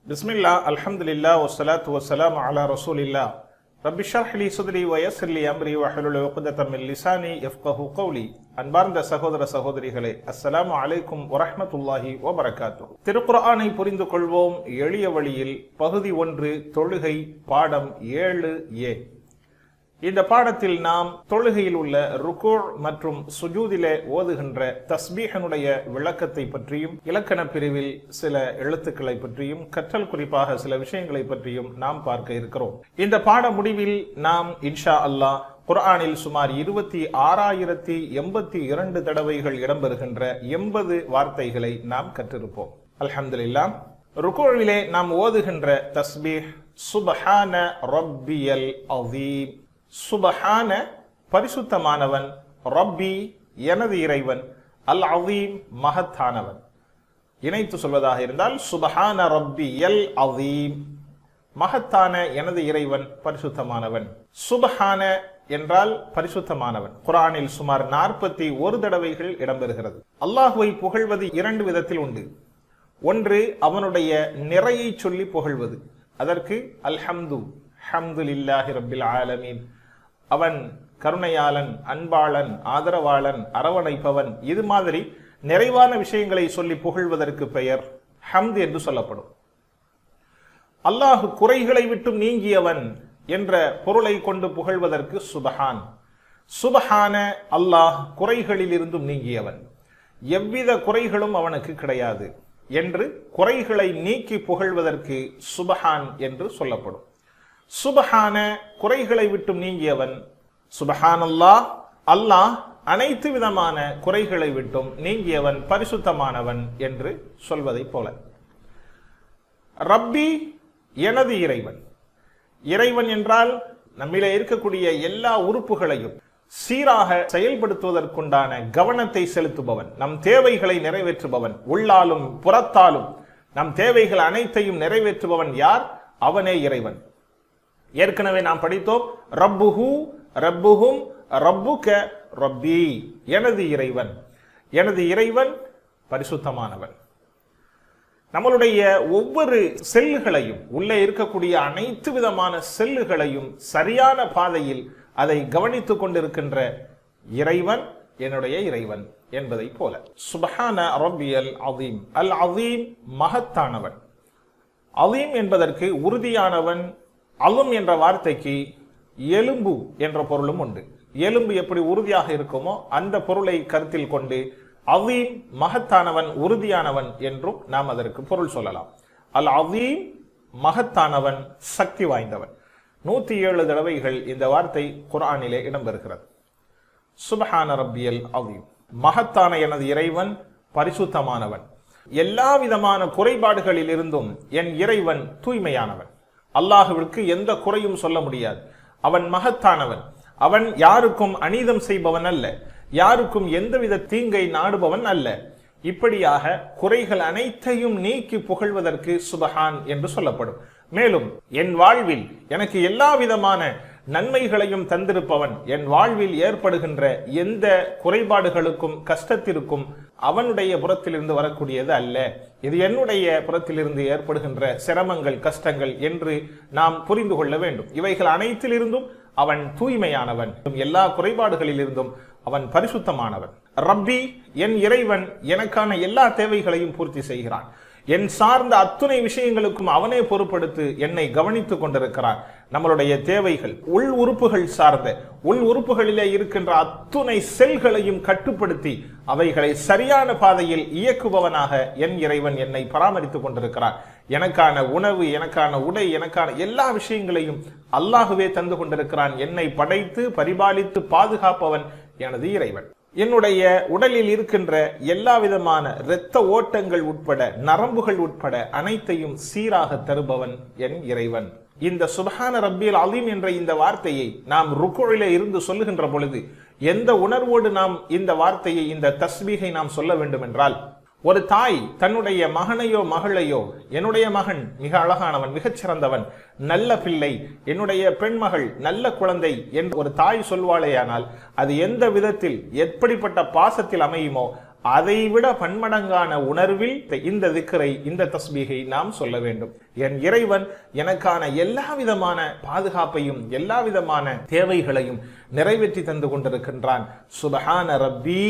பிஸ்மில்லா அல்ஹம்துலில்லா வஸ்ஸலாத்து வஸ்ஸலாமு அலா ரசூலில்லா ரப்பி ஷ்ரஹ் லி ஸத்ரி வ யஸ்ஸிர் லி அம்ரி வஹ்லுல் உக்தத்தம் மின் லிசானி யஃப்கஹு கௌலி. அன்பார்ந்த சகோதர சகோதரிகளே, அஸ்ஸலாமு அலைக்கும் வரஹ்மத்துல்லாஹி வ பரகாத்துஹு. திருக்குர்ஆனை புரிந்து கொள்வோம் எளிய வழியில், பகுதி 1, தொழுகை, பாடம் 7A. இந்த பாடத்தில் நாம் தொழுகையில் உள்ள ருக்கூ மற்றும் சுஜூதிலே ஓதுகின்ற தஸ்பீஹனுடைய விளக்கத்தை பற்றியும், இலக்கண பிரிவில் சில எழுத்துக்களை பற்றியும், கற்றல் குறிப்பாக சில விஷயங்களை பற்றியும் நாம் பார்க்க இருக்கிறோம். இந்த பாட முடிவில் நாம் இன்ஷா அல்லாஹ் குர்ஆனில் சுமார் 26,082 தடவைகள் இடம்பெறுகின்ற 80 வார்த்தைகளை நாம் கற்றிருப்போம். அல்ஹம்துலில்லாஹ். ருக்கூவிலே நாம் ஓதுகின்ற தஸ்பீஹ் சுப்ஹான ரப்பியல் அஸீம். சுபஹான பரிசுத்தமானவன், ரப்பி எனது இறைவன், அல் அஸீம் மகத்தானவன். இணைத்து சொல்வதாக இருந்தால் சுபஹான ரப்பியல் அஸீம், மகத்தான எனது இறைவன் பரிசுத்தமானவன். சுபஹான என்றால் பரிசுத்தமானவன். குர்ஆனில் சுமார் 41 தடவைகள் இடம்பெறுகிறது. அல்லாஹுவை புகழ்வது 2 விதத்தில் உண்டு. ஒன்று அவனுடைய நிறையை சொல்லி புகழ்வது, அதற்கு அல்ஹம்து ஹம்துலில்லாஹி ரப்பில் ஆலமீன். அவன் கருணையாளன், அன்பாளன், ஆதரவாளன், அரவணைப்பவன். இது மாதிரி நிறைவான விஷயங்களை சொல்லி புகழ்வதற்கு பெயர் ஹம்து என்று சொல்லப்படும். அல்லாஹ் குறைகளை விட்டு நீங்கியவன் என்ற பொருளை கொண்டு புகழ்வதற்கு சுபஹான். சுபஹான அல்லாஹ் குறைகளில் இருந்தும் நீங்கியவன், எவ்வித குறைகளும் அவனுக்கு கிடையாது என்று குறைகளை நீக்கி புகழ்வதற்கு சுபஹான் என்று சொல்லப்படும். சுபஹான குறைகளை விட்டும் நீங்கியவன், சுபஹானல்லாஹ் அல்லாஹ் அனைத்து விதமான குறைகளை விட்டும் நீங்கியவன், பரிசுத்தமானவன் என்று சொல்வதை போல. ரப்பி எனது இறைவன். இறைவன் என்றால் நம்மிலே இருக்கக்கூடிய எல்லா உறுப்புகளையும் சீராக செயல்படுத்துவதற்குண்டான கவனத்தை செலுத்துபவன், நம் தேவைகளை நிறைவேற்றுபவன், உள்ளாலும் புறத்தாலும் நம் தேவைகள் அனைத்தையும் நிறைவேற்றுபவன் யார்? அவனே இறைவன். ஏற்கனவே நாம் படித்தோம், ரப்புஹு ரப்புஹும் ரப்புக ரப்பி, எனது இறைவன். எனது இறைவன் பரிசுத்தமானவன். நம்மளுடைய ஒவ்வொரு செல்லுகளையும், உள்ளே இருக்கக்கூடிய அனைத்து விதமான செல்லுகளையும் சரியான பாதையில் அதை கவனித்துக் கொண்டிருக்கின்ற இறைவன் என்னுடைய இறைவன் என்பதை போல. சுப்ஹான ரப்பியல் அஸீம். அல் அஸீம் மகத்தானவன். அஸீம் என்பதற்கு உறுதியானவன். அலும் என்ற வார்த்தைக்கு எலும்பு என்ற பொருளும் உண்டு. எலும்பு எப்படி உறுதியாக இருக்குமோ அந்த பொருளை கருத்தில் கொண்டு அஸீம் மகத்தானவன், உறுதியானவன் என்றும் நாம் அதற்கு பொருள் சொல்லலாம். அல் அஸீம் மகத்தானவன், சக்தி வாய்ந்தவன். 107 தடவைகள் இந்த வார்த்தை குர்ஆனிலே இடம்பெறுகிறது. சுப்ஹான ரப்பியல் அஸீம், மகத்தான எனது இறைவன் பரிசுத்தமானவன். எல்லா விதமான குறைபாடுகளில் இருந்தும் என் இறைவன் தூய்மையானவன். அல்லாஹுவிற்கு எந்த குறையும் சொல்ல முடியாது. அவன் மகத்தானவன். அவன் யாருக்கும் அநீதம் செய்பவன் அல்ல, யாருக்கும் எந்தவித தீங்கை நாடுபவன் அல்ல. இப்படியாக குறைகள் அனைத்தையும் நீக்கி புகழ்வதற்கு சுபஹான் என்று சொல்லப்படும். மேலும் என் வாழ்வில் எனக்கு எல்லா விதமான நன்மைகளையும் தந்திருப்பவன், என் வாழ்வில் ஏற்படுகின்ற எந்த குறைபாடுகளுக்கும் கஷ்டத்திற்கும் அவனுடைய புறத்திலிருந்து வரக்கூடியது அல்ல, இது என்னுடைய புறத்திலிருந்து ஏற்படுகின்ற சிரமங்கள், கஷ்டங்கள் என்று நாம் புரிந்து கொள்ள வேண்டும். இவைகள் அனைத்திலிருந்தும் அவன் தூய்மையானவன், எல்லா குறைபாடுகளிலிருந்தும் அவன் பரிசுத்தமானவன். ரப்பி என் இறைவன் எனக்கான எல்லா தேவைகளையும் பூர்த்தி செய்கிறான். என் சார்ந்த அத்துணை விஷயங்களுக்கும் அவனே பொறுப்படுத்தி என்னை கவனித்துக் கொண்டிருக்கிறான். நம்மளுடைய தேவைகள், உள் உறுப்புகள் சார்ந்த, உள் உறுப்புகளிலே இருக்கின்ற அத்துணை செல்களையும் கட்டுப்படுத்தி அவைகளை சரியான பாதையில் இயக்குபவனாக என் இறைவன் என்னை பராமரித்துக் கொண்டிருக்கிறான். எனக்கான உணவு, எனக்கான உடை, எனக்கான எல்லா விஷயங்களையும் அல்லாஹுவே தந்து கொண்டிருக்கிறான். என்னை படைத்து பரிபாலித்து பாதுகாப்பவன் எனது இறைவன். என்னுடைய உடலில் இருக்கின்ற எல்லா விதமான இரத்த ஓட்டங்கள் உட்பட, நரம்புகள் உட்பட அனைத்தையும் சீராக தருபவன் என் இறைவன். இந்த சுப்ஹான ரப்பியல் அஸீம் என்ற இந்த வார்த்தையை நாம் ருக்குவிலே இருந்து சொல்லுகின்ற பொழுது எந்த உணர்வோடு நாம் இந்த வார்த்தையை, இந்த தஸ்பீஹை நாம் சொல்ல வேண்டும் என்றால், ஒரு தாய் தன்னுடைய மகனையோ மகளையோ, என்னுடைய மகன் மிக அழகானவன், மிகச்சிறந்தவன், நல்ல பிள்ளை, என்னுடைய பெண்மகள் நல்ல குழந்தை என்று ஒரு தாய் சொல்வாளேயானால் அது எந்த விதத்தில், எப்படிப்பட்ட பாசத்தில் அமையுமோ அதைவிட பன்மடங்கான உணர்வில் இந்த திக்ரை, இந்த தஸ்பீகை நாம் சொல்ல வேண்டும். என் இறைவன் எனக்கான எல்லா விதமான பாதுகாப்பையும் எல்லா விதமான தேவைகளையும் நிறைவேற்றி தந்து கொண்டிருக்கின்றான். சுபஹான ரப்பி,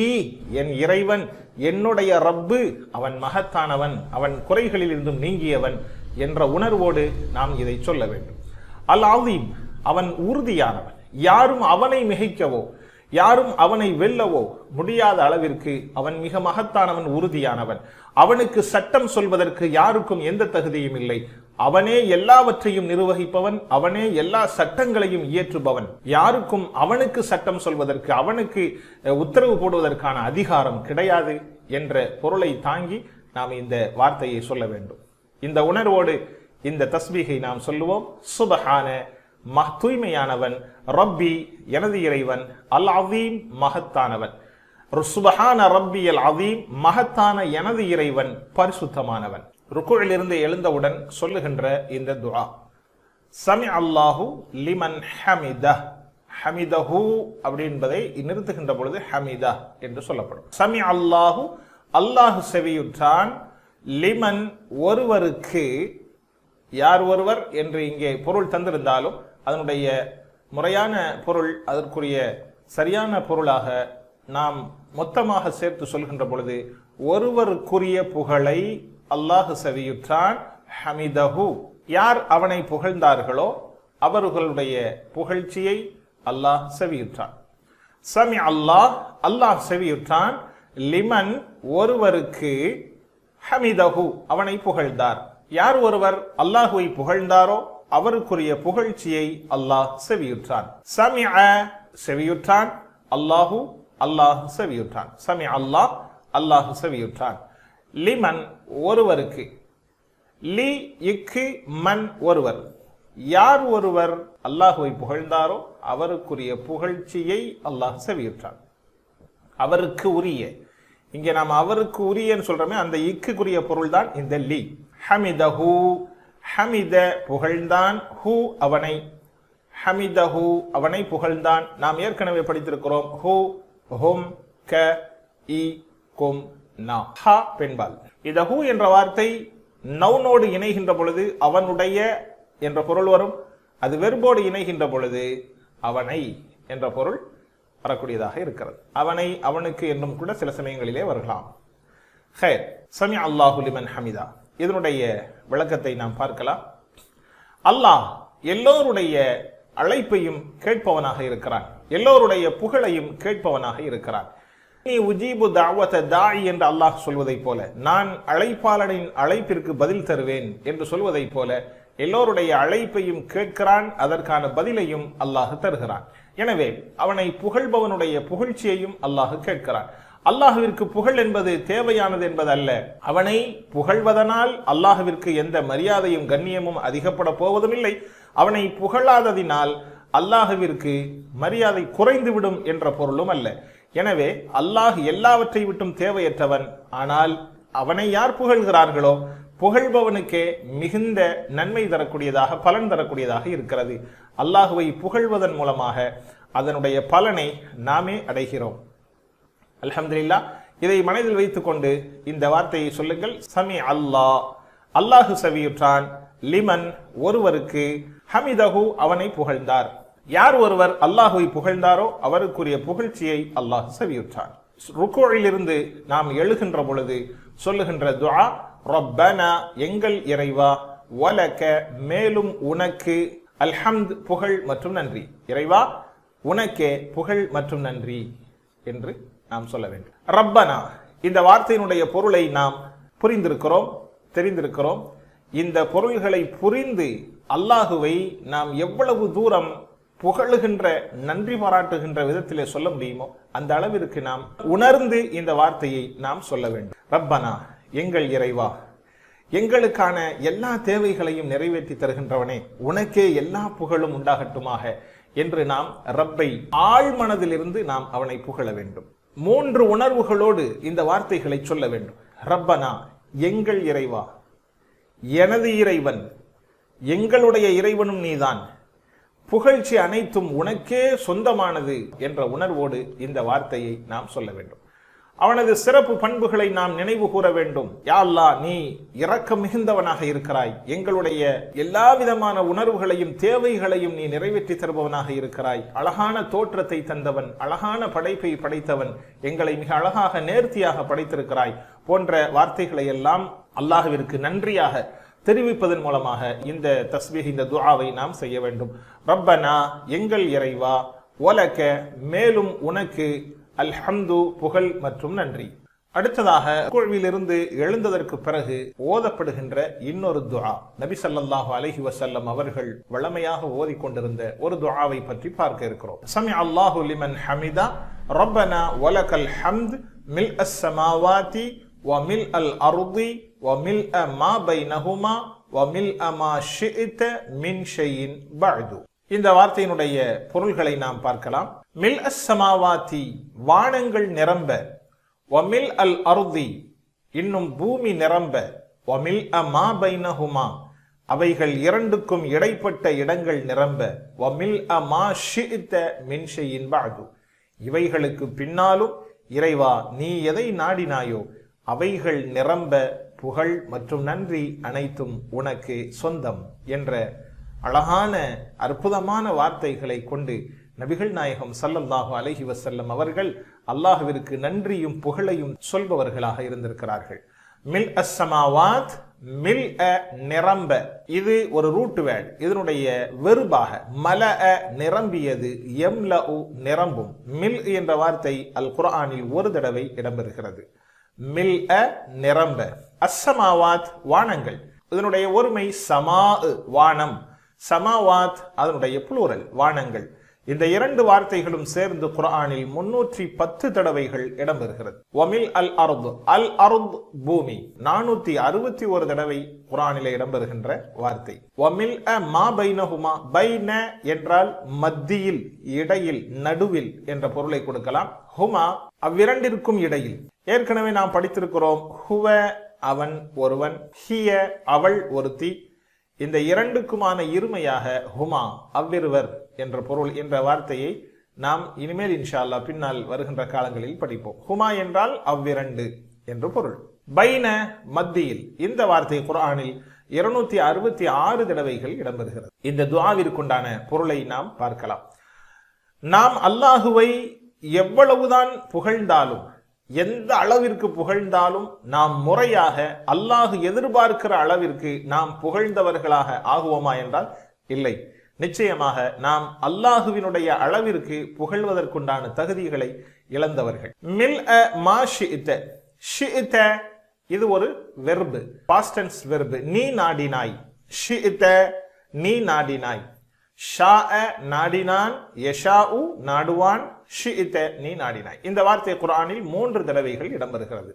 என் இறைவன் என்னுடைய ரப்பு, அவன் மகத்தானவன், அவன் குறைகளில் இருந்தும் நீங்கியவன் என்ற உணர்வோடு நாம் இதை சொல்ல வேண்டும். அல் ஆதீம், அவன் உறுதியானவன். யாரும் அவனை மிகைக்கவோ யாரும் அவனை வெல்லவோ முடியாத அளவிற்கு அவன் மிக மகத்தானவன், உறுதியானவன். அவனுக்கு சட்டம் சொல்வதற்கு யாருக்கும் எந்த தகுதியும் இல்லை. அவனே எல்லாவற்றையும் நிர்வகிப்பவன், அவனே எல்லா சட்டங்களையும் இயற்றுபவன். யாருக்கும் அவனுக்கு சட்டம் சொல்வதற்கு, அவனுக்கு உத்தரவு போடுவதற்கான அதிகாரம் கிடையாது என்ற பொருளை தாங்கி நாம் இந்த வார்த்தையை சொல்ல வேண்டும். இந்த உணர்வோடு இந்த தஸ்பீகை நாம் சொல்லுவோம். சுபஹான, தூய்மையானவன், ரப்பி எனது இறைவன், அல் அதீம் மகத்தானவன். சுபஹான ரப்பி அல் அதீம், மகத்தான எனது இறைவன் பரிசுத்தமானவன். ருக்குவிலிருந்து எழுந்தவுடன் சொல்லுகின்ற இந்த துஆ, சமி அல்லாஹு லிமன் ஹமிதஹ். ஹமிதஹு அப்படின்பதை நிறுத்துகின்ற பொழுது ஹமிதா என்று சொல்லப்படும். சமி அல்லாஹு, அல்லாஹு செவியுற்றான், லிமன் ஒருவருக்கு, யார் ஒருவர் என்று இங்கே பொருள் தந்திருந்தாலும் அதனுடைய முறையான பொருள், அதற்குரிய சரியான பொருளாக நாம் மொத்தமாக சேர்த்து சொல்கின்ற பொழுது ஒருவருக்குரிய புகழை அல்லாஹ் செவியுற்றான். ஹமிதஹு, யார் அவனை புகழ்ந்தார்களோ அவர்களுடைய புகழ்ச்சியை அல்லாஹ் செவியுற்றான். சமி அல்லாஹ், அல்லாஹ் செவியுற்றான், லிமன் ஒருவருக்கு, ஹமிதஹு அவனை புகழ்ந்தார். யார் ஒருவர் அல்லாஹுவை புகழ்ந்தாரோ அவருக்குரிய புகழ்ச்சியை அல்லாஹ் செவியுற்றான். சமிஅ செவியுற்றான், அல்லாஹு, அல்லாஹ் செவியுற்றான். சமி அல்லாஹ், அல்லாஹ் செவியுற்றான். லிமன் ஒருவருக்கு, லி இக்கு மன் ஒருவர், யார் ஒருவர் அல்லாஹுவை புகழ்ந்தாரோ அவருக்குரிய புகழ்ச்சியை அல்லாஹ் செவியுற்றான். அவருக்கு உரிய, இங்கே நாம் அவருக்கு உரியன்னு சொல்றோமே, அந்த இக்குரிய பொருள் தான் இந்த லி. ஹமிதஹு, ஹமித புகழ்ந்தான், ஹூ அவனை, ஹமிதஹு அவனை புகழ்ந்தான். நாம் ஏற்கனவே படித்திருக்கிறோம். ஹூ, ஹும், க, இ, கும், நா. ஹா பெண்பால். இந்த ஹூ என்ற வார்த்தை நவுனோடு இணைகின்ற பொழுது அவனுடைய என்ற பொருள் வரும். அது வெர்போடு இணைகின்ற பொழுது அவனை என்ற பொருள் வரக்கூடியதாக இருக்கிறது. அவனை, அவனுக்கு என்றும் கூட சில சமயங்களிலே வரலாம். ஹைர், சமி அல்லாஹு லிமன் ஹமிதா, இதனுடைய விளக்கத்தை நாம் பார்க்கலாம். அல்லாஹ் எல்லோருடைய அழைப்பையும் கேட்பவனாக இருக்கிறான், எல்லோருடைய புகழையும் கேட்பவனாக இருக்கிறான். நீ உஜீபு தாவத தாயி என்று அல்லாஹ் சொல்வதை போல, நான் அழைப்பாளனின் அழைப்பிற்கு பதில் தருவேன் என்று சொல்வதை போல எல்லோருடைய அழைப்பையும் கேட்கிறான், அதற்கான பதிலையும் அல்லாஹ் தருகிறான். எனவே அவனை புகழ்பவனுடைய புகழ்ச்சியையும் அல்லாஹ் கேட்கிறான். அல்லாஹுவிற்கு புகழ் என்பது தேவையானது என்பது அல்ல. அவனை புகழ்வதனால் அல்லாஹுவிற்கு எந்த மரியாதையும் கண்ணியமும் அதிகப்பட போவதும் இல்லை. அவனை புகழாததினால் அல்லாஹுவிற்கு மரியாதை குறைந்துவிடும் என்ற பொருளும் அல்ல. எனவே அல்லாஹ் எல்லாவற்றை விட்டும் தேவையற்றவன். ஆனால் அவனை யார் புகழ்கிறார்களோ புகழ்பவனுக்கே மிகுந்த நன்மை தரக்கூடியதாக, பலன் தரக்கூடியதாக இருக்கிறது. அல்லாஹுவை புகழ்வதன் மூலமாக அதனுடைய பலனை நாமே அடைகிறோம். அல்ஹம்துலில்லாஹ். இதை மனதில் வைத்துக் கொண்டு இந்த வார்த்தையை சொல்லுங்கள். சமி அல்லாஹ், அல்லாஹு செவியுற்றான், லிமன் ஒருவருக்கு, ஹமிதஹு அவனை புகழ்ந்தார். யார் ஒருவர் அல்லாஹுவை புகழ்ந்தாரோ அவருக்குரிய புகழ்ச்சியை அல்லாஹ் செவியுற்றான். ருக்குவிலிருந்து நாம் எழுகின்ற பொழுது சொல்லுகின்ற துஆ, ரப்பனா எங்கள் இறைவா, வலக மேலும் உனக்கு, அல்ஹம்த் புகழ் மற்றும் நன்றி. இறைவா உனக்கே புகழ் மற்றும் நன்றி என்று நாம் சொல்ல வேண்டும். ரப்பனா, இந்த வார்த்தையினுடைய பொருளை நாம் புரிந்திருக்கிறோம், தெரிந்திருக்கிறோம். இந்த பொருள்களை புரிந்து அல்லாஹுவை நாம் எவ்வளவு தூரம் புகழுகின்ற, நன்றி பாராட்டுகின்ற விதத்திலே சொல்ல முடியுமோ அந்த அளவிற்கு நாம் உணர்ந்து இந்த வார்த்தையை நாம் சொல்ல வேண்டும். ரப்பனா எங்கள் இறைவா, எங்களுக்கான எல்லா தேவைகளையும் நிறைவேற்றி தருகின்றவனே, உனக்கே எல்லா புகழும் உண்டாகட்டுமாக என்று நாம் ரப்பை ஆழ்மனதிலிருந்து நாம் அவனை புகழ வேண்டும். 3 உணர்வுகளோடு இந்த வார்த்தைகளை சொல்ல வேண்டும். ரப்பனா எங்கள் இறைவா, எனது இறைவன், எங்களுடைய இறைவனும் நீதான், புகழ்ச்சி அனைத்தும் உனக்கே சொந்தமானது என்ற உணர்வோடு இந்த வார்த்தையை நாம் சொல்ல வேண்டும். அவனது சிறப்பு பண்புகளை நாம் நினைவு கூற வேண்டும். யா அல்லாஹ், நீ இரக்கம் மிகுந்தவனாக இருக்கிறாய், எங்களுடைய எல்லா விதமான உணர்வுகளையும் தேவைகளையும் நீ நிறைவேற்றி தருபவனாக இருக்கிறாய், அழகான தோற்றத்தை தந்தவன், அழகான படைப்பை படைத்தவன், எங்களை மிக அழகாக நேர்த்தியாக படைத்திருக்கிறாய் போன்ற வார்த்தைகளை எல்லாம் அல்லாஹ்விற்கு நன்றியாக தெரிவிப்பதன் மூலமாக இந்த தஸ்பீஹ், இந்த துஆவை நாம் செய்ய வேண்டும். ரப்பனா, எங்கள் இறைவா, வலக, மேலும் உனக்கு, அல்ஹம்து, புகழ் மற்றும் நன்றி. அடுத்ததாக ருக்குவிலிருந்து எழுந்ததற்கு பிறகு ஓதப்படுகின்ற இன்னொரு துஆ, நபி ஸல்லல்லாஹு அலைஹி வஸல்லம் அவர்கள் வழமையாக ஓதிக்கொண்டிருந்த ஒரு துஆவை பற்றி பார்க்க இருக்கிறோம். சமிஅ அல்லாஹு லிமன் ஹமிதா ரப்பனா வலக்கல் ஹம்த் மில்அஸ் ஸமாவாதி வ மில்அல் அர்தி வ மில்அ மா பைனஹுமா வ மில்அ மா ஷிஅத மின் ஷைஇன் பஅது. இந்த வார்த்தையினுடைய பொருள்களை நாம் பார்க்கலாம். மில் அஸ் சமாவாதி, வானங்கள் நிரம்ப, வமில் அல் அர்தி, இன்னும் பூமி நிரம்ப, வமில் அ மா பைனஹுமா, அவைகள் இரண்டுக்கும் இடைப்பட்ட இடங்கள் நிரம்ப, வமில் அ மா ஷிஅத மின் ஷைஇன் பஅது, இவைகளுக்கு பின்னாலும் இறைவா நீ எதை நாடினாயோ அவைகள் நிரம்ப, புகழ் மற்றும் நன்றி அனைத்தும் உனக்கு சொந்தம் என்ற அழகான அற்புதமான வார்த்தைகளை கொண்டு நபிகள் நாயகம் ஸல்லல்லாஹு அலைஹி வஸல்லம் அவர்கள் அல்லாஹ்விற்கு நன்றியும் புகழையும் சொல்பவர்களாக இருந்திருக்கிறார்கள். மில் அஸ் சமாவாத், மில் அ நிரம்ப, இது ஒரு ரூட் வேர்ட். இதனுடைய வெறுபாக மலஅ நிரம்பியது, யம்லஉ நிரம்பும். மில் என்ற வார்த்தை அல் குர்ஆனில் ஒரு தடவை இடம்பெறுகிறது. மில் அ நிரம்ப. அஸ்ஸமாவாத், வானங்கள். இதனுடைய ஒருமை சமா, வானம். சமாவாத் அதனுடைய புளூரல், வானங்கள். இந்த இரண்டு வார்த்தைகளும் சேர்ந்து குர்ஆனில் 310 தடவைகள் இடம்பெறுகிறது. வமில் அல் அர்த், அல் அர்த் பூமி, 461 தடவை குர்ஆனிலே இடம்பெறுகின்ற வார்த்தை. வமில் அ மா பைனஹுமா, பைன என்றால் மத்தியில், இடையில், நடுவில் என்ற பொருளை கொடுக்கலாம். ஹுமா, அவ்விரண்டிற்கும் இடையில். ஏற்கனவே நாம் படித்திருக்கிறோம். ஹுவ அவன் ஒருவன், ஹிய அவள் ஒருத்தி. இந்த இரண்டுக்குமான இருமையாக ஹுமா அவ்விருவர் என்ற பொருள் என்ற வார்த்தையை நாம் இனிமேல் இன்ஷா அல்லாஹ் பின்னால் வருகின்ற காலங்களில் படிப்போம். ஹுமா என்றால் அவ்விரண்டு என்று பொருள். பைன மத்தியில், இந்த வார்த்தை குர்ஆனில் 266 தடவைகள் இடம்பெறுகிறது. இந்த துஆவிற்குண்டான பொருளை நாம் பார்க்கலாம். நாம் அல்லாஹுவை எவ்வளவுதான் புகழ்ந்தாலும், எந்த அளவிற்கு புகழ்ந்தாலும், நாம் முறையாக அல்லாஹு எதிர்பார்க்கிற அளவிற்கு நாம் புகழ்ந்தவர்களாக ஆகுவோமா என்றால் இல்லை. நிச்சயமாக நாம் அல்லாஹுவினுடைய அளவிற்கு புகழ்வதற்குண்டான தகுதிகளை இழந்தவர்கள். மில் அ மா ஷிஅத, ஷிஅத இது ஒரு வெர்பு, பாஸ்ட் டென்ஸ் வெர்பு. நீ நாடினாய், ஷிஅத நீ நாடினாய். ஷாஅ நாடினான், யஷாஉ நாடுவான், ஷிஅத நீ நாடினாய். இந்த வார்த்தை குர்ஆனில் 3 தடவைகள் இடம்பெறுகிறது.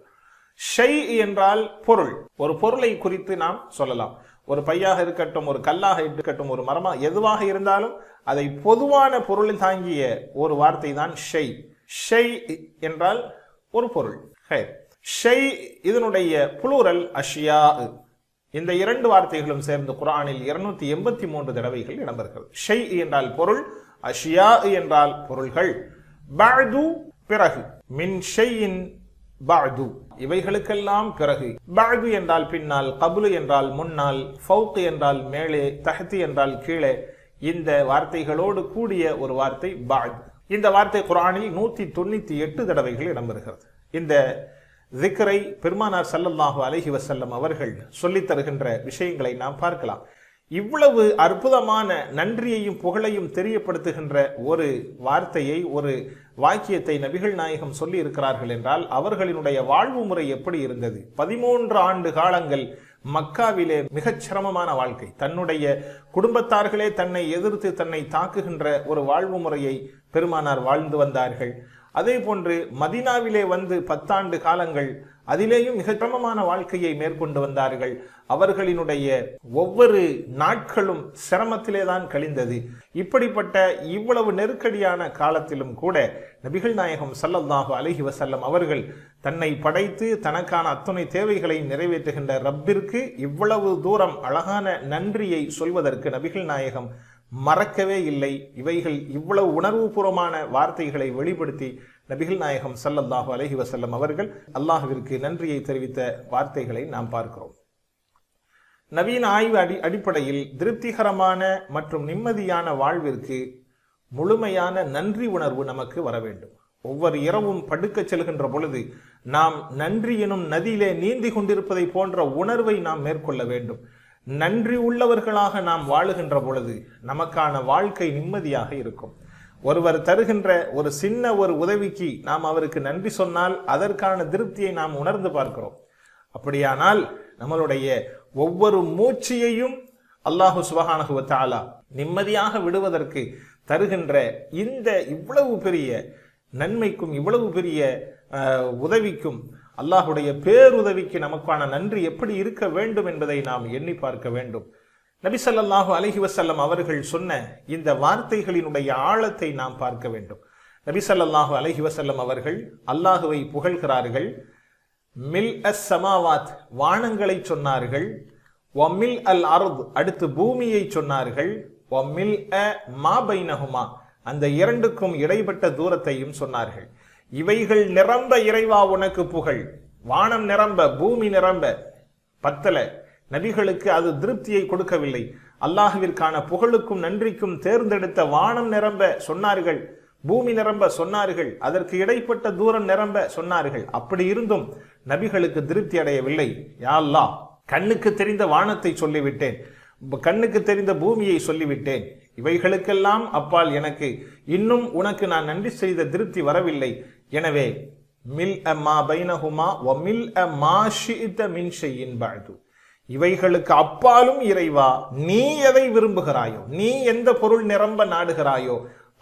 ஷை என்றால் பொருள். ஒரு பொருளை குறித்து நாம் சொல்லலாம். ஒரு பையாக இருக்கட்டும், ஒரு கல்லாக இருக்கட்டும், ஒரு மரமா, எதுவாக இருந்தாலும் அதை பொதுவான பொருளில் தாங்கிய ஒரு வார்த்தை தான் ஷை. ஷை என்றால் ஒரு பொருள். ஷை இதனுடைய புளூரல் அஷ்யா. இந்த இரண்டு வார்த்தைகளும் சேர்ந்து குர்ஆனில் 283 தடவைகள் இடம்பெறுகிறது. ஷை என்றால் பொருள், அஷ்யா என்றால் பொருள்கள். பஅது பிறகு, மின் ஷைஇன் பஅது இவைகளுக்கெல்லாம் பிறகு. பஅது என்றால் பின்னால், கப்லு என்றால் முன்னால், ஃபௌக் என்றால் மேலே, தஹ்தி என்றால் கீழே. இந்த வார்த்தைகளோடு கூடிய ஒரு வார்த்தை பஅத். இந்த வார்த்தை குர்ஆனில் 198 தடவைகள் இடம்பெறுகிறது. இந்த ذிக்ரை பெருமானார் ஸல்லல்லாஹு அலைஹி வஸல்லம் அவர்கள் சொல்லித் தருகின்ற விஷயங்களை நாம் பார்க்கலாம். இவ்வளவு அற்புதமான நன்றியையும் புகழையும் தெரியப்படுத்துகின்ற ஒரு வார்த்தையை, ஒரு வாக்கியத்தை நபிகள் நாயகம் சொல்லி இருக்கிறார்கள் என்றால் அவர்களினுடைய வாழ்வு முறை எப்படி இருந்தது? 13 ஆண்டு காலங்கள் மக்காவிலே மிகச் சிரமமான வாழ்க்கை. தன்னுடைய குடும்பத்தார்களே தன்னை எதிர்த்து தன்னை தாக்குகின்ற ஒரு வாழ்வு முறையை பெருமானார் வாழ்ந்து வந்தார்கள். அதே போன்று மதீனாவிலே வந்து 10 ஆண்டு காலங்கள் அதிலேயும் மிக சிரமமான வாழ்க்கையை மேற்கொண்டு வந்தார்கள். அவர்களினுடைய ஒவ்வொரு நாட்களும் சிரமத்திலே தான் கழிந்தது. இப்படிப்பட்ட இவ்வளவு நெருக்கடியான காலத்திலும் கூட நபிகள் நாயகம் ஸல்லல்லாஹு அலைஹி வஸல்லம் அவர்கள் தன்னை படைத்து தனக்கான அத்துணை தேவைகளை நிறைவேற்றுகின்ற ரப்பிற்கு இவ்வளவு தூரம் அழகான நன்றியை சொல்வதற்கு நபிகள் நாயகம் மறக்கவே இல்லை. இவைகள் இவ்வளவு உணர்வுபூர்வமான வார்த்தைகளை வெளிப்படுத்தி நபிகள் நாயகம் ஸல்லல்லாஹு அலைஹி வஸல்லம் அவர்கள் அல்லாஹ்விற்கு நன்றியை தெரிவித்த வார்த்தைகளை நாம் பார்க்கிறோம். நவீன ஆய்வு அடிப்படையில் திருப்திகரமான மற்றும் நிம்மதியான வாழ்விற்கு முழுமையான நன்றி உணர்வு நமக்கு வர வேண்டும். ஒவ்வொரு இரவும் படுக்கச் செல்கின்ற பொழுது நாம் நன்றி எனும் நதியிலே நீந்தி கொண்டிருப்பதை போன்ற உணர்வை நாம் மேற்கொள்ள வேண்டும். நன்றி உள்ளவர்களாக நாம் வாழுகின்ற பொழுது நமக்கான வாழ்க்கை நிம்மதியாக இருக்கும். ஒருவர் தருகின்ற ஒரு சின்ன ஒரு உதவிக்கு நாம் அவருக்கு நன்றி சொன்னால் அதற்கான திருப்தியை நாம் உணர்ந்து பார்க்கிறோம். அப்படியானால் நம்மளுடைய ஒவ்வொரு மூச்சையையும் அல்லாஹு சுப்ஹானஹு வ தஆலா நிம்மதியாக விடுவதற்கு தருகின்ற இந்த இவ்வளவு பெரிய நன்மைக்கும் இவ்வளவு பெரிய உதவிக்கும் அல்லாஹுடைய பேருதவிக்கு நமக்கான நன்றி எப்படி இருக்க வேண்டும் என்பதை நாம் எண்ணி பார்க்க வேண்டும். நபி ஸல்லல்லாஹு அலைஹி வஸல்லம் அவர்கள் சொன்ன இந்த வார்த்தைகளினுடைய ஆழத்தை நாம் பார்க்க வேண்டும். நபி ஸல்லல்லாஹு அலைஹி வஸல்லம் அவர்கள் அல்லாஹுவை புகழ்கிறார்கள். மில் அஸ் சமாவாத் வானங்களை சொன்னார்கள். வமில் அல் அர்த் அடுத்து பூமியை சொன்னார்கள். வமில் அ மா பைனஹுமா அந்த இரண்டுக்கும் இடைப்பட்ட தூரத்தையும் சொன்னார்கள். இவைகள் நிரம்ப இறைவா உனக்கு புகழ். வானம் நிரம்ப பூமி நிரம்ப பத்தல. நபிகளுக்கு அது திருப்தியை கொடுக்கவில்லை. அல்லாஹ்விற்கான புகழுக்கும் நன்றிக்கும் தேர்ந்தெடுத்த வானம் நிரம்ப சொன்னார்கள், பூமி நிரம்ப சொன்னார்கள், அதற்கு இடைப்பட்ட தூரம் நிரம்ப சொன்னார்கள். அப்படி இருந்தும் நபிகளுக்கு திருப்தி அடையவில்லை. யா அல்லாஹ், கண்ணுக்கு தெரிந்த வானத்தை சொல்லிவிட்டேன், கண்ணுக்கு தெரிந்த பூமியை சொல்லிவிட்டேன், இவைகளுக்கெல்லாம் அப்பால் எனக்கு இன்னும் உனக்கு நான் நன்றி செய்த திருப்தி வரவில்லை. எனவே மில் அ மா பைனஹுமா வ மில் அ மா ஷிஇத மின் ஷைஇன் பஅது இவைகளுக்கு அப்பாலும் இறைவா நீ எதை விரும்புகிறாயோ, நீ எந்த பொருள் நிரம்ப நாடுகிறாயோ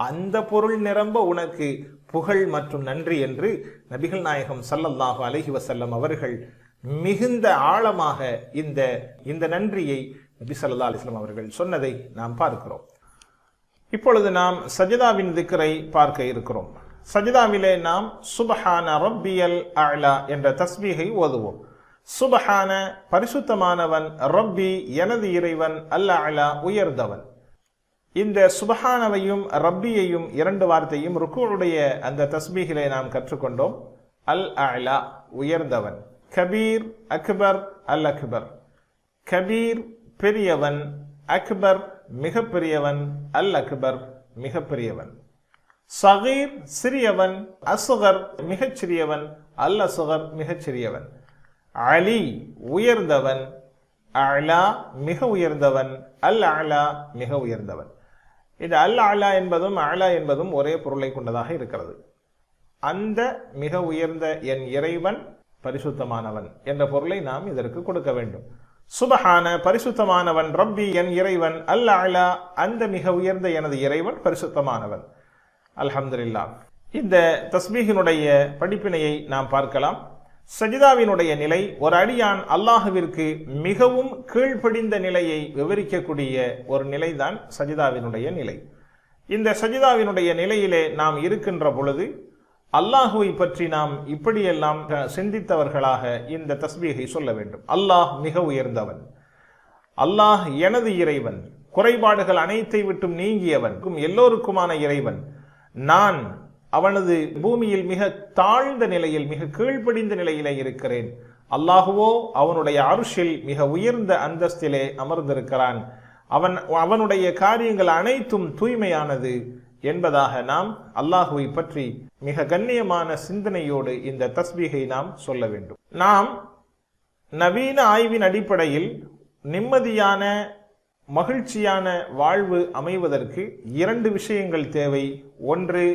அந்த பொருள் நிரம்ப உனக்கு புகழ் மற்றும் நன்றி என்று நபிகள் நாயகம் ஸல்லல்லாஹு அலைஹி வஸல்லம் அவர்கள் மிகுந்த ஆழமாக இந்த நன்றியை நபி ஸல்லல்லாஹு அலைஹி வஸல்லம் அவர்கள் சொன்னதை நாம் பார்க்கிறோம். இப்பொழுது நாம் சஜிதாவின் திக்ரை பார்க்க இருக்கிறோம். சஜிதாவிலே நாம் சுப்ஹான ரப்பியல் அஅலா என்ற தஸ்பீஹை ஓதுவோம். சுப்ஹான பரிசுத்தமானவன், ரப்பி எனது இறைவன், அல் அஅலா உயர்ந்தவன். இந்த சுப்ஹானவையும் ரப்பியையும் இரண்டு வார்த்தையும் ருக்குஉடைய அந்த தஸ்பீஹிலே நாம் கற்றுக்கொண்டோம். அல் அஅலா உயர்ந்தவன், கபீர் அக்பர் அல் அக்பர். கபீர் பெரியவன், அக்பர் மிக பெரியவன், அல் அக்பர் மிக பெரியவன். சகீர் சிறியவன், அஸ்கர் மிகச் சிறியவன், அல் அஸ்கர் மிகச் சிறியவன். அலி உயர்ந்தவன், அலா மிக உயர்ந்தவன், அல் அலா மிக உயர்ந்தவன். இது அல் அலா என்பதும் அலா என்பதும் ஒரே பொருளை கொண்டதாக இருக்கிறது. அந்த மிக உயர்ந்த என் இறைவன் பரிசுத்தமானவன் என்ற பொருளை நாம் இதற்கு கொடுக்க வேண்டும். சுபஹான பரிசுத்தமானவன், ரப்பி என் இறைவன், அல் அலா அந்த மிக உயர்ந்த எனது இறைவன் பரிசுத்தமானவன். அல்ஹம்துலில்லாஹ். இந்த தஸ்பீஹினுடைய படிப்பினையை நாம் பார்க்கலாம். சஜிதாவினுடைய நிலை ஒரு அடியான் அல்லாஹுவிற்கு மிகவும் கீழ்ப்படிந்த நிலையை விவரிக்கக்கூடிய ஒரு நிலைதான் சஜிதாவினுடைய நிலை. இந்த சஜிதாவினுடைய நிலையிலே நாம் இருக்கின்ற பொழுது அல்லாஹுவை பற்றி நாம் இப்படியெல்லாம் சிந்தித்தவர்களாக இந்த தஸ்பீஹை சொல்ல வேண்டும். அல்லாஹ் மிக உயர்ந்தவன், அல்லாஹ் எனது இறைவன், குறைபாடுகள் அனைத்தை விட்டும் நீங்கியவன், எல்லோருக்குமான இறைவன். நான் அவனது பூமியில் மிக தாழ்ந்த நிலையில், மிக கீழ்ப்படிந்த நிலையிலே இருக்கிறேன். அல்லாஹுவோ அவனுடைய அர்ஷில் மிக உயர்ந்த அந்தஸ்திலே அமர்ந்திருக்கிறான். அவனுடைய காரியங்கள் அனைத்தும் தூய்மையானது என்பதாக நாம் அல்லாஹுவை பற்றி மிக கண்ணியமான சிந்தனையோடு இந்த தஸ்பீஹை நாம் சொல்ல வேண்டும். நாம் நவீன ஆய்வின் அடிப்படையில் நிம்மதியான மகிழ்ச்சியான வாழ்வு அமைவதற்கு இரண்டு விஷயங்கள் தேவை. ஒன்று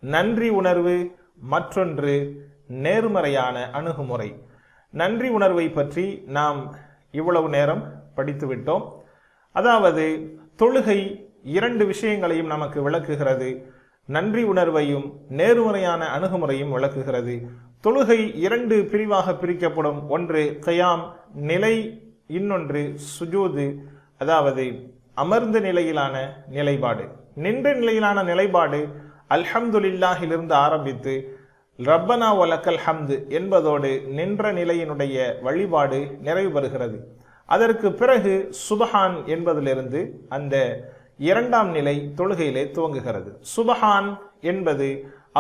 நன்றி உணர்வு, மற்றொன்று நேர்மறையான அணுகுமுறை. நன்றி உணர்வை பற்றி நாம் இவ்வளவு நேரம் படித்துவிட்டோம். அதாவது தொழுகை இரண்டு விஷயங்களையும் நமக்கு விளக்குகிறது. நன்றி உணர்வையும் நேர்மறையான அணுகுமுறையும் விளக்குகிறது. தொழுகை இரண்டு பிரிவாக பிரிக்கப்படும். ஒன்று கயாம் நிலை, இன்னொன்று சுஜூது, அதாவது அமர்ந்த நிலையிலான நிலைப்பாடு. நின்ற நிலையிலான நிலைப்பாடு அல்ஹம்துலில்லாஹிலிருந்து ஆரம்பித்து ரப்பனா வலக்கல் ஹம்து என்பதோடு நின்ற நிலையினுடைய வழிபாடு நிறைவு பெறுகிறது. அதற்கு பிறகு சுபஹான் என்பதிலிருந்து அந்த இரண்டாம் நிலை தொழுகையிலே துவங்குகிறது. சுபஹான் என்பது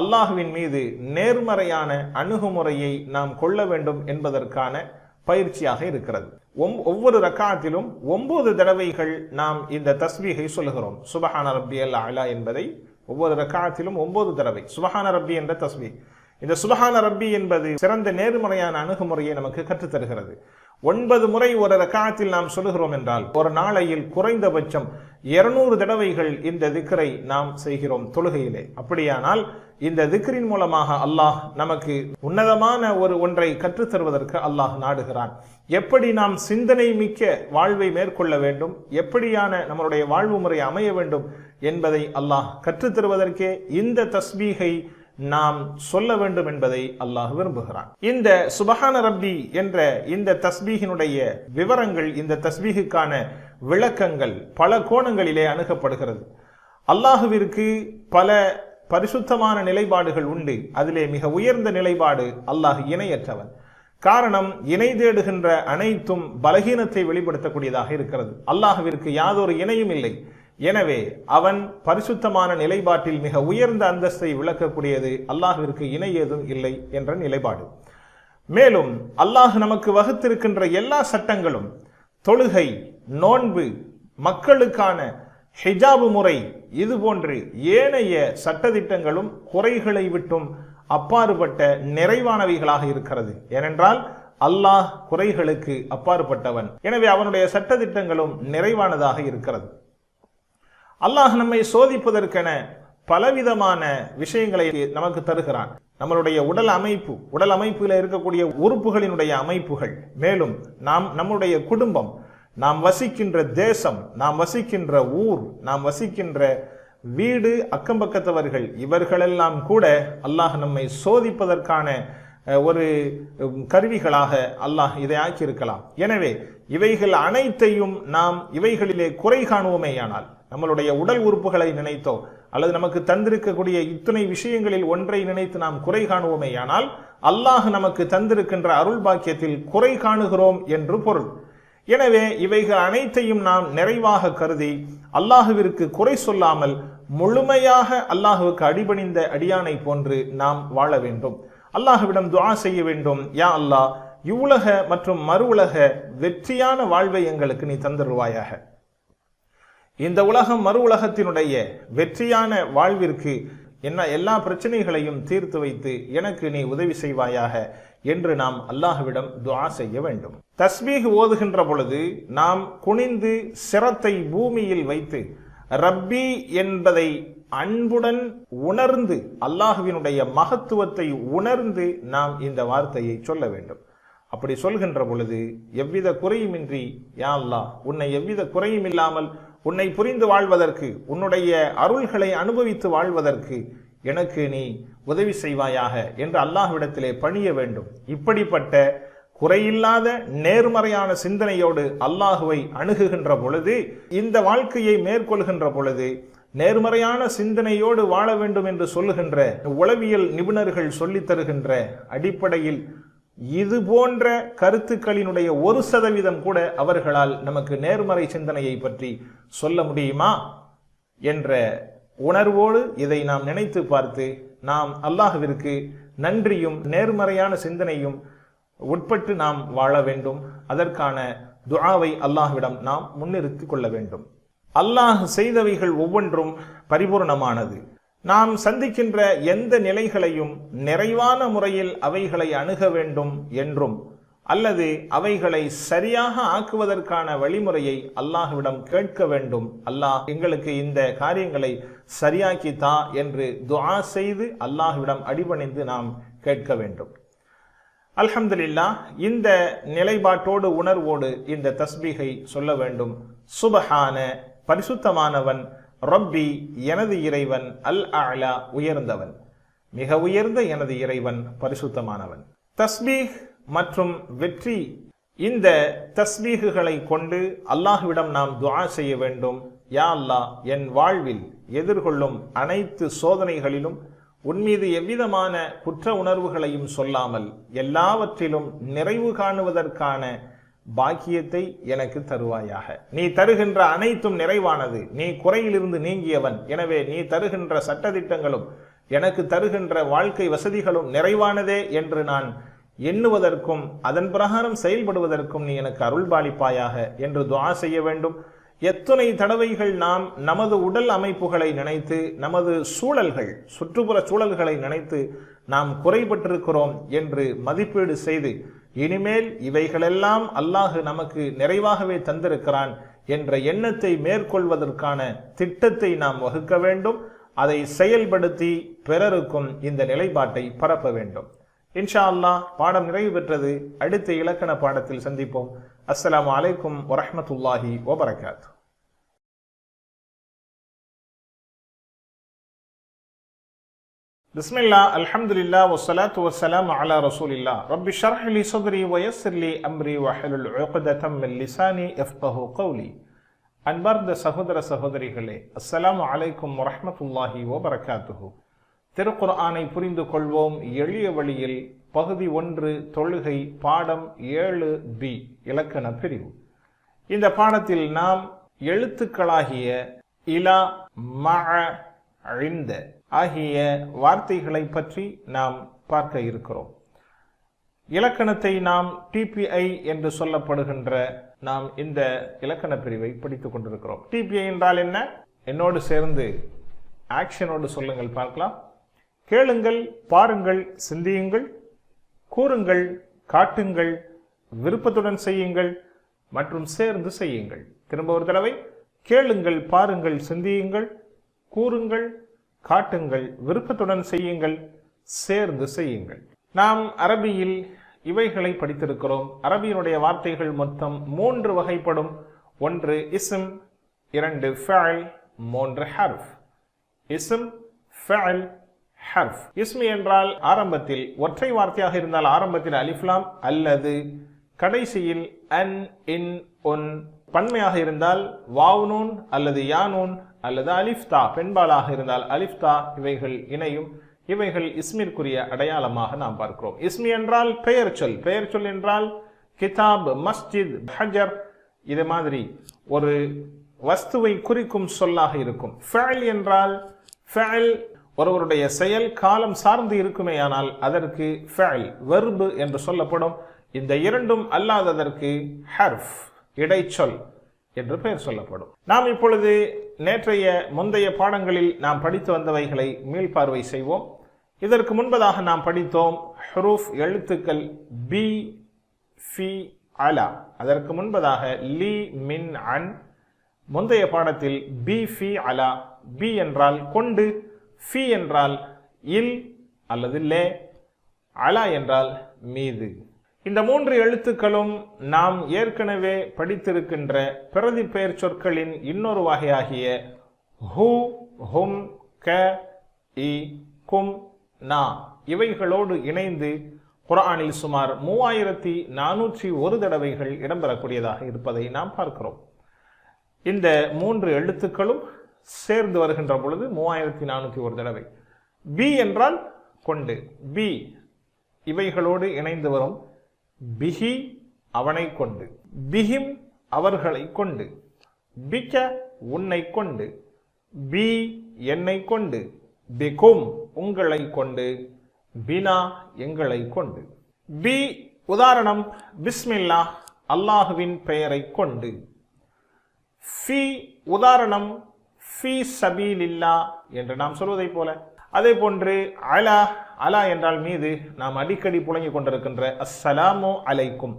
அல்லாஹுவின் மீது நேர்மறையான அணுகுமுறையை நாம் கொள்ள வேண்டும் என்பதற்கான பயிற்சியாக இருக்கிறது. ஒவ்வொரு ரக்காத்திலும் 9 தடவைகள் நாம் இந்த தஸ்பீகை சொல்லுகிறோம். சுபஹான ரப்பியல் அலா என்பதை ஒவ்வொரு ரக்காத்திலும் 9 தடவை சுபஹான ரப்பி என்ற தஸ்பீக். இந்த சுபஹான ரப்பி என்பது சிறந்த நேர்மறையான அணுகுமுறையை நமக்கு கற்றுத்தருகிறது. 9 முறை ஒரு ரக்காத்தில் நாம் சொல்லுகிறோம் என்றால் ஒரு நாளையில் குறைந்தபட்சம் 200 தடவைகள் இந்த திக்ரை நாம் செய்கிறோம் தொழுகையிலே. அப்படியானால் இந்த திக்ரின் மூலமாக அல்லாஹ் நமக்கு உன்னதமான ஒன்றை கற்றுத்தருவதற்கு அல்லாஹ் நாடுகிறான். எப்படி நாம் சிந்தனை மிக்க வாழ்வை மேற்கொள்ள வேண்டும், எப்படியான நம்மளுடைய வாழ்வு முறை அமைய வேண்டும் என்பதை அல்லாஹ் கற்றுத்தருவதற்கே இந்த தஸ்பீகை நாம் சொல்ல வேண்டும் என்பதை அல்லாஹ் விரும்புகிறான். இந்த சுபஹான ரப்பி என்ற இந்த தஸ்பீகினுடைய விவரங்கள், இந்த தஸ்பீகுக்கான விளக்கங்கள் பல கோணங்களிலே அணுகப்படுகிறது. அல்லாஹுவிற்கு பல பரிசுத்தமான நிலைப்பாடுகள் உண்டு. அதிலே மிக உயர்ந்த நிலைப்பாடு அல்லாஹ் இணையற்றவன். காரணம், இணை தேடுகின்ற அனைத்தும் பலகீனத்தை வெளிப்படுத்தக்கூடியதாக இருக்கிறது. அல்லாஹுவிற்கு யாதொரு இணையும் இல்லை. எனவே அவன் பரிசுத்தமான நிலைப்பாட்டில் மிக உயர்ந்த அந்தஸ்தை விளக்கக்கூடியது. அல்லாஹ்விற்கு இணை ஏதும் இல்லை என்ற நிலைப்பாடு. மேலும் அல்லாஹ் நமக்கு வகுத்திருக்கின்ற எல்லா சட்டங்களும், தொழுகை, நோன்பு, மக்களுக்கான ஹிஜாபு முறை, இது போன்று ஏனைய சட்டதிட்டங்களும் குறைகளை விட்டும் அப்பாறுபட்ட நிறைவானவைகளாக இருக்கிறது. ஏனென்றால் அல்லாஹ் குறைகளுக்கு அப்பாறுபட்டவன். எனவே அவனுடைய சட்டதிட்டங்களும் நிறைவானதாக இருக்கிறது. அல்லாஹ் நம்மை சோதிப்பதற்கென பலவிதமான விஷயங்களை நமக்கு தருகிறான். நம்மளுடைய உடல் அமைப்பில் இருக்கக்கூடிய உறுப்புகளினுடைய அமைப்புகள், மேலும் நம்முடைய குடும்பம், நாம் வசிக்கின்ற தேசம், நாம் வசிக்கின்ற ஊர், நாம் வசிக்கின்ற வீடு, அக்கம்பக்கத்தவர்கள், இவர்களெல்லாம் கூட அல்லாஹ் நம்மை சோதிப்பதற்கான ஒரு கருவிகளாக அல்லாஹ் இதை ஆக்கியிருக்கலாம். எனவே இவைகள் அனைத்தையும் நாம் இவைகளிலே குறை காணுவோமேயானால், நம்மளுடைய உடல் உறுப்புகளை நினைத்தோ அல்லது நமக்கு தந்திருக்கக்கூடிய இத்தனை விஷயங்களில் ஒன்றை நினைத்து நாம் குறை காணுவோமேயானால் அல்லாஹ் நமக்கு தந்திருக்கின்ற அருள் பாக்கியத்தில் குறை காணுகிறோம் என்று பொருள். எனவே இவைகள் அனைத்தையும் நாம் நிறைவாக கருதி அல்லாஹுவிற்கு குறை சொல்லாமல் முழுமையாக அல்லாஹுவுக்கு அடிபணிந்த அடியானை போன்று நாம் வாழ வேண்டும். அல்லாஹுவிடம் துஆ செய்ய வேண்டும். யா அல்லாஹ், இவ்வுலக மற்றும் மறு உலக வெற்றியான வாழ்வை எங்களுக்கு நீ தந்துருவாயாக. இந்த உலகம் மறு உலகத்தினுடைய வெற்றியான வாழ்விற்கு எல்லா பிரச்சனைகளையும் தீர்த்து வைத்து எனக்கு நீ உதவி செய்வாயாக என்று நாம் அல்லாஹ்விடம் துஆ செய்ய வேண்டும். தஸ்பீஹ் ஓதுகின்ற பொழுது நாம் குனிந்து சிரத்தை பூமியில் வைத்து ரப்பி என்பதை அன்புடன் உணர்ந்து, அல்லாஹ்வினுடைய மகத்துவத்தை உணர்ந்து நாம் இந்த வார்த்தையை சொல்ல வேண்டும். அப்படி சொல்கின்ற பொழுது எவ்வித குறையுமின்றி, யா அல்லாஹ், உன்னை எவ்வித குறையும் இல்லாமல் உன்னை புரிந்து வாழ்வதற்கு, உன்னுடைய அருள்களை அனுபவித்து வாழ்வதற்கு எனக்கு நீ உதவி செய்வாயாக என்று அல்லாஹ்விடத்திலே பணிய வேண்டும். இப்படிப்பட்ட குறையில்லாத நேர்மறையான சிந்தனையோடு அல்லாஹுவை அணுகுகின்ற பொழுது, இந்த வாழ்க்கையை மேற்கொள்கின்ற பொழுது நேர்மறையான சிந்தனையோடு வாழ வேண்டும் என்று சொல்லுகின்ற உளவியல் நிபுணர்கள் சொல்லித் தருகின்ற அடிப்படையில் இது போன்ற கருத்துக்களினுடைய 1% கூட அவர்களால் நமக்கு நேர்மறை சிந்தனையை பற்றி சொல்ல முடியுமா என்ற உணர்வோடு இதை நாம் நினைத்து பார்த்து நாம் அல்லாஹ்விற்கு நன்றியும் நேர்மறையான சிந்தனையும் உட்பட்டு நாம் வாழ வேண்டும். அதற்கான துஆவை அல்லாஹ்விடம் நாம் முன்னிறுத்திக் கொள்ள வேண்டும். அல்லாஹ் செய்தவைகள் ஒவ்வொன்றும் பரிபூர்ணமானது. நாம் சந்திக்கின்ற எந்த நிலைகளையும் நிறைவான முறையில் அவைகளை அணுக வேண்டும் என்றும், அல்லது அவைகளை சரியாக ஆக்குவதற்கான வழிமுறையை அல்லாஹ்விடம் கேட்க வேண்டும். அல்லாஹ் எங்களுக்கு இந்த காரியங்களை சரியாக்கி தா என்று துஆ செய்து அல்லாஹ்விடம் அடிபணிந்து நாம் கேட்க வேண்டும். அல்ஹம்துலில்லாஹ், இந்த நிலைப்பாட்டோடு உணர்வோடு இந்த தஸ்பீகை சொல்ல வேண்டும். சுபஹான, பரிசுத்தமானவன், ரப்பி, எனது இறைவன், அல் அலா, உயர்ந்தவன், மிக உயர்ந்த எனது இறைவன், பரிசுத்தமானவன். தஸ்பீஹ் மற்றும் வெற்றி, இந்த தஸ்பீகுகளை கொண்டு அல்லாஹ்விடம் நாம் துஆ செய்ய வேண்டும். யா அல்லாஹ், என் வாழ்வில் எதிர்கொள்ளும் அனைத்து சோதனைகளிலும் உன்மீது எவ்விதமான குற்ற உணர்வுகளையும் சொல்லாமல் எல்லாவற்றிலும் நிறைவு காணுவதற்கான பாக்கியத்தை எனக்கு தருவாயாக. நீ தருகின்ற அனைத்தும் நிறைவானது, நீ குறையிலிருந்து நீங்கியவன். எனவே நீ தருகின்ற சட்டதிட்டங்களும் எனக்கு தருகின்ற வாழ்க்கை வசதிகளும் நிறைவானதே என்று நான் எண்ணுவதற்கும் அதன் பிரகாரம் செயல்படுவதற்கும் நீ எனக்கு அருள்பாலிப்பாயாக என்று துஆ செய்ய வேண்டும். எத்தனை தடவைகள் நாம் நமது உடல் அமைப்புகளை நினைத்து, நமது சூழல்கள், சுற்றுப்புற சூழல்களை நினைத்து நாம் குறைபட்டிருக்கிறோம் என்று மதிப்பீடு செய்து, இனிமேல் இவைகளெல்லாம் அல்லாஹ் நமக்கு நிறைவாகவே தந்திருக்கிறான் என்ற எண்ணத்தை மேற்கொள்வதற்கான திட்டத்தை நாம் வகுக்க வேண்டும். அதை செயல்படுத்தி பிறருக்கும் இந்த நிலைப்பாட்டை பரப்ப வேண்டும். இன்ஷா அல்லாஹ் பாடம் நிறைவு பெற்றது. அடுத்த இலக்கண பாடத்தில் சந்திப்போம். அஸ்ஸலாமு அலைக்கும் வரஹ்மத்துல்லாஹி வபரகாத்துஹு. பிஸ்மில்லாஹ், அல்ஹம்துலில்லாஹ், வஸ்ஸலாத்து வஸ்ஸலாமு அலா ரசூலில்லாஹ். ரப்பி ஷ்ரஹ் லி ஸத்ரி வயஸ்ஸிர் லி அம்ரி வஹ்லுல் உக்ததம் மின் லிசானி யஃப்கஹு கௌலி. அன்பார்ந்த சகோதர சகோதரிகளே, அஸ்ஸலாமு அலைக்கும் வரஹ்மத்துல்லாஹி வபரகாத்துஹு. திருக்குர்ஆனை புரிந்து கொள்வோம் எளிய வழியில் பகுதி 1 தொழுகை பாடம் 7B இலக்கண பிரிவு. இந்த பாடத்தில் நாம் எழுத்துக்களாகிய இலா, மஅ, இந்த ஆகிய வார்த்தைகளை பற்றி நாம் பார்க்க இருக்கிறோம். இலக்கணத்தை நாம் டிபிஐ என்று சொல்லப்படுகின்ற நாம் இந்த இலக்கண பிரிவை படித்துக் கொண்டிருக்கிறோம். டிபிஐ என்றால் என்ன? என்னோடு சேர்ந்து ஆக்ஷனோடு சொல்லுங்கள் பார்க்கலாம். கேளுங்கள், பாருங்கள், சிந்தியுங்கள், கூறுங்கள், காட்டுங்கள், விருப்பத்துடன் செய்யுங்கள் மற்றும் சேர்ந்து செய்யுங்கள். திரும்ப ஒரு தடவை. கேளுங்கள், பாருங்கள், சிந்தியுங்கள், கூறுங்கள், காட்டுங்கள், விருப்பத்துடன் செய்யுங்கள், சேர்ந்து செய்யுங்கள். நாம் அரபியில் இவைகளை படித்திருக்கிறோம். அரபியினுடைய வார்த்தைகள் மொத்தம் 3 வகைப்படும். 1 இஸ்ம், 2 ஃபஅல், 3 ஹர்ஃப். இஸ்ம், ஃபஅல், ஹர்ஃப். இஸ்மி என்றால் ஆரம்பத்தில் ஒற்றை வார்த்தையாக இருந்தால் ஆரம்பத்தில் அலிஃப்லாம் அல்லது கடைசியில் அன், இன், உன். பன்மையாக இருந்தால் வாவ்னூன் அல்லது யானூன் அல்லது அலிஃப்தா. பெண்பாலாக இருந்தால் அலிஃப்தா. இவைகள் இணையும். இவைகள் இஸ்மிற்குரிய அடையாளமாக நாம் பார்க்கிறோம். இஸ்மி என்றால் பெயர் சொல். பெயர் சொல் என்றால் கிதாப், மஸ்ஜித், ஹஜர், இது மாதிரி ஒரு வஸ்துவை குறிக்கும் சொல்லாக இருக்கும். ஃபஅல் என்றால் ஃபஅல் ஒருவருடைய செயல் காலம் சார்ந்து இருக்குமேயானால் அதற்கு ஃபஅல், வெர்பு என்று சொல்லப்படும். இந்த இரண்டும் அல்லாததற்கு ஹர்ஃப், இடைச்சொல் என்று பெயர் சொல்லப்படும். நாம் இப்பொழுது நேற்றைய முந்தைய பாடங்களில் நாம் படித்து வந்தவைகளை மீள்பார்வை செய்வோம். இதற்கு முன்பதாக நாம் படித்தோம் ஹுரூஃப், எழுத்துக்கள் பி, ஃபி, அலா. அதற்கு முன்பதாக லி, மின், அன். முந்தைய பாடத்தில் பி, ஃபி, அலா. பி என்றால் கொண்டு, ஃபி என்றால் இல் அல்லது லே, அலா என்றால் மீது. இந்த 3 எழுத்துக்களும் நாம் ஏற்கனவே படித்திருக்கின்ற பிரதி பெயர் சொற்களின் இன்னொரு வகையாகிய ஹூ, ஹும், க, இ, கும், நா இவைகளோடு இணைந்து குர்ஆனில் சுமார் 3401 தடவைகள் இடம்பெறக்கூடியதாக இருப்பதை நாம் பார்க்கிறோம். இந்த 3 எழுத்துக்களும் சேர்ந்து வருகின்ற பொழுது 3401 தடவை. பி என்றால் கொண்டு, பி இவைகளோடு இணைந்து வரும். பிஹி அவனை கொண்டு, பிஹிம் அவர்களை கொண்டு, பிக உன்னை கொண்டு, பி என்னை கொண்டு, பிகும் உங்களை கொண்டு, பினா எங்களை கொண்டு. பி உதாரணம் பிஸ்மில்லாஹ் அல்லாஹுவின் பெயரை கொண்டு. ஃபி உதாரணம் ஃபி சபீலில்லாஹ் என்று நாம் சொல்வதை போல. அதே போன்று அலா, அலா என்றால் மீது. நாம் அடிக்கடி புழங்கிக் கொண்டிருக்கின்ற அஸ்ஸலாமு அலைக்கும்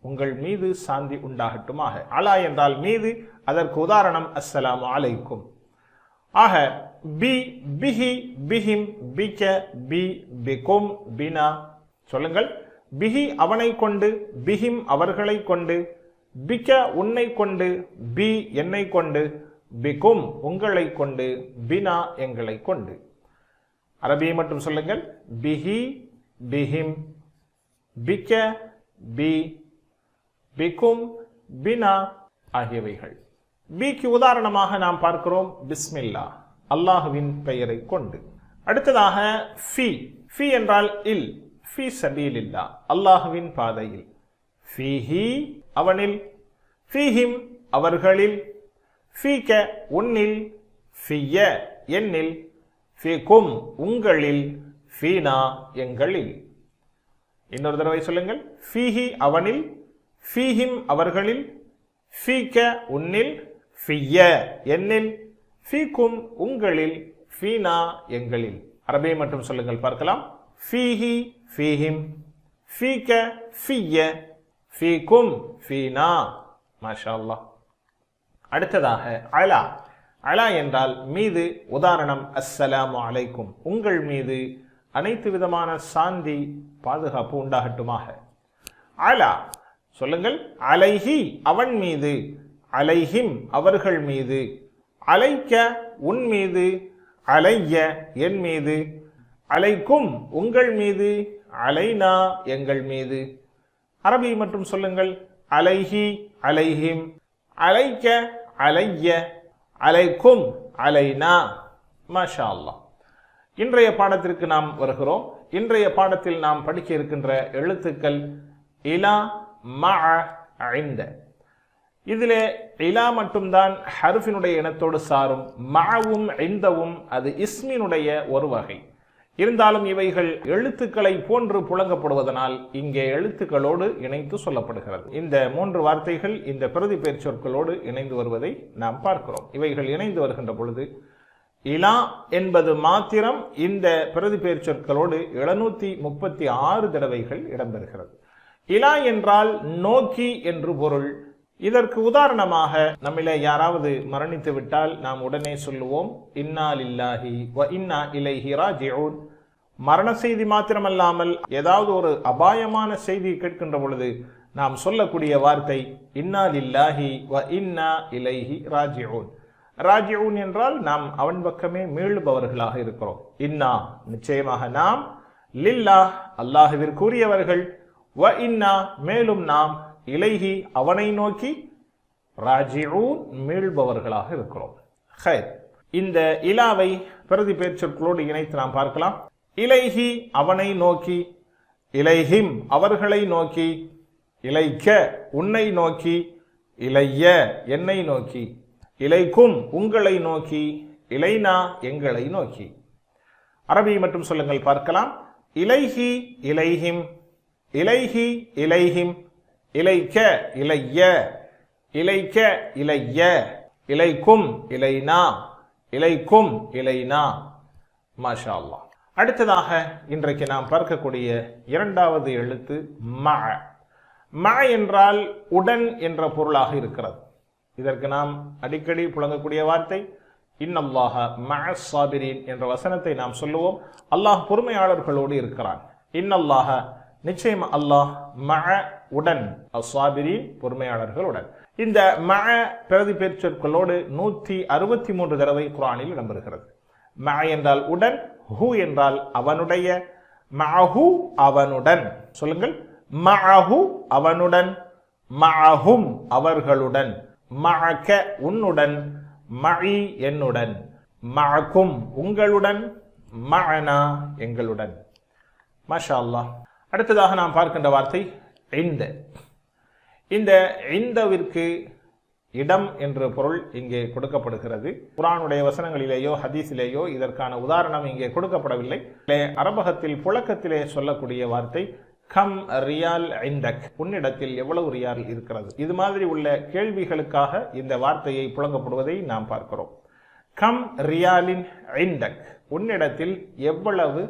உங்கள் மீது சாந்தி உண்டாகட்டுமாக. அலா என்றால் மீது, அதற்கு உதாரணம் அஸ்ஸலாமு அலைக்கும். ஆக பி, பிஹி, பிஹிம், பிக, பி, பிகும், பினா. சொல்லுங்கள். பிஹி அவனை கொண்டு, பிஹிம் அவர்களை கொண்டு, பிக உன்னை கொண்டு, பி என்னை கொண்டு, பிகும் உங்களை கொண்டு, பினா எங்களை கொண்டு. அரபியை மட்டும் சொல்லுங்கள். பிஹி, பிஹிம், பிக, பி, பிகும், பினா ஆகியவைகள். பிக்கு உதாரணமாக நாம் பார்க்கிறோம் பிஸ்மில்லா அல்லாஹுவின் பெயரை கொண்டு. அடுத்ததாக ஃபி. ஃபி என்றால் இல். ஃபி சபீலில்லா அல்லாஹுவின் பாதையில். ஃபீஹி அவனில், ஃபீஹிம் அவர்களில், ஃபீக உன்னில், ஃபிய்ய என்னில், ஃபீகும் உங்களில், ஃபீனா எங்களில். இன்னொரு தடவை சொல்லுங்கள். ஃபீஹி அவனில், ஃபீஹிம் அவர்களில், ஃபீக உன்னில், ஃபிய்ய என்னில், ஃபீகும் உங்களில், ஃபீனா எங்களில். அரபியை மட்டும் சொல்லுங்கள் பார்க்கலாம். ஃபீஹி ஃபீஹிம், ஃபீக ஃபிய்ய, ஃபீகும் ஃபீனா. மாஷா அல்லாஹ். அடுத்ததாக அலா. அலா என்றால் மீது. உதாரணம் அஸ்ஸலாமு அலைக்கும், உங்கள் மீது அனைத்து விதமான சாந்தி பாதுகாப்பு உண்டாகட்டுமாக. அலா சொல்லுங்கள். அலைஹி அவன் மீது, அலைஹிம் அவர்கள் மீது, அலைக்க உன் மீது, அலைய என் மீது, அலைக்கும் உங்கள் மீது, அலைனா எங்கள் மீது. அரபி மட்டும் சொல்லுங்கள். அலைஹி அலைஹிம், அலைக்க அலைய, அலைக்கும் அலைனா. மாஷா அல்லாஹ். இன்றைய பாடத்திற்கு நாம் வருகிறோம். இன்றைய பாடத்தில் நாம் படிக்க இருக்கின்ற எழுத்துக்கள் இலா, மஅ, இந்த. இதிலே இலா மட்டும்தான் ஹர்ஃபினுடைய இனத்தோடு சாரும். மஅவும் இந்தவும் அது இஸ்மினுடைய ஒரு வகை. இருந்தாலும் இவைகள் எழுத்துக்களை போன்று புழங்கப்படுவதனால் இங்கே எழுத்துக்களோடு இணைத்து சொல்லப்படுகிறது. இந்த 3 வார்த்தைகள் இந்த பிரதி பெயர் சொற்களோடு இணைந்து வருவதை நாம் பார்க்கிறோம். இவைகள் இணைந்து வருகின்ற பொழுது இலா என்பது மாத்திரம் இந்த பிரதி பெயர் சொற்களோடு 736 தடவைகள் இடம்பெறுகிறது. இலா என்றால் நோக்கி என்று பொருள். இதற்கு உதாரணமாக நம்மிலே யாராவது மரணித்து விட்டால் நாம் உடனே சொல்லுவோம் இன்னா லில்லாஹி வ இன்னா இலைஹி ராஜிஊன். மரண செய்தி மாத்திரமல்லாமல் ஏதாவது ஒரு அபாயமான செய்தி கேட்கின்ற பொழுது நாம் சொல்லக்கூடிய வார்த்தை இன்னா லில்லாஹி வ இன்னா இலைஹி ராஜிஊன். ராஜிஊன் என்றால் நாம் அவன் பக்கமே மீளுபவர்களாக இருக்கிறோம். இன்னா நிச்சயமாக நாம், லில்லாஹ் அல்லாஹ்விற்குரியவர்கள், வ இன்னா மேலும் நாம், இலைஹி அவனை நோக்கி, ராஜிஊன் மீள்பவர்களாக இருக்கிறோம். ஹைர். இந்த இலாவை பிரதி பெயர் சொற்களோடு இணைத்து நாம் பார்க்கலாம். இலைஹி அவனை நோக்கி, இலைஹிம் அவர்களை நோக்கி, இலைக்க உன்னை நோக்கி, இலைய என்னை நோக்கி, இலைக்கும் உங்களை நோக்கி, இலைனா எங்களை நோக்கி. அரபி மட்டும் சொல்லுங்கள் பார்க்கலாம். இலைஹி இலைஹிம், இலைஹி இலைஹிம், இலைக்க இலைய, இலைக்க இலைய, இலைக்கும் இலைனா, இலைக்கும் இலைனா. மாஷா அல்லாஹ். அடுத்ததாக இன்றைக்கு நாம் பார்க்கக்கூடிய இரண்டாவது எழுத்து ம. ம என்றால் உடன் என்ற பொருளாக இருக்கிறது. இதற்கு நாம் அடிக்கடி புழங்கக்கூடிய வார்த்தை இன்னல்லாஹ மஅஸ் ஸாபிரீன் என்ற வசனத்தை நாம் சொல்லுவோம். அல்லாஹ் பொறுமையாளர்களோடு இருக்கிறான். இன்னல்லாஹ நிச்சயம் அல்லாஹ், மஅ உடன், அஸ்ஸாபிரீன் பொறுமையாளர்களுடன். இந்த மஅ பிரதி பெயர் சொற்களோடு 163 தடவை குர்ஆனில் இடம்பெறுகிறது. மஅ என்றால் உடன், ஹு என்றால் அவனுடைய, மஅஹு அவனுடன். சொல்லுங்கள். மஅஹு அவனுடன், மஅஹும் அவர்களுடன், மஅக உன்னுடன், மஇ என்னுடன், மஅகும் உங்களுடன், மஅனா எங்களுடன். மாஷா அல்லாஹ். அடுத்ததாக நாம் பார்க்கின்ற வார்த்தை இந்த. இந்த இந்தவிற்கு இடம் என்ற பொருள் இங்கே கொடுக்கப்படுகிறது. குர்ஆனுடைய வசனங்களிலேயோ ஹதீஸிலேயோ இதற்கான உதாரணம் இங்கே கொடுக்கப்படவில்லை. அரபகத்தில் புழக்கத்திலே சொல்லக்கூடிய வார்த்தை கம் ரியால் இந்தக், உன்னிடத்தில் எவ்வளவு ரியால் இருக்கிறது. இது மாதிரி உள்ள கேள்விகளுக்காக இந்த வார்த்தையை புழங்கப்படுவதை நாம் பார்க்கிறோம். கம் ரியாலின் இந்தக், உன்னிடத்தில் எவ்வளவு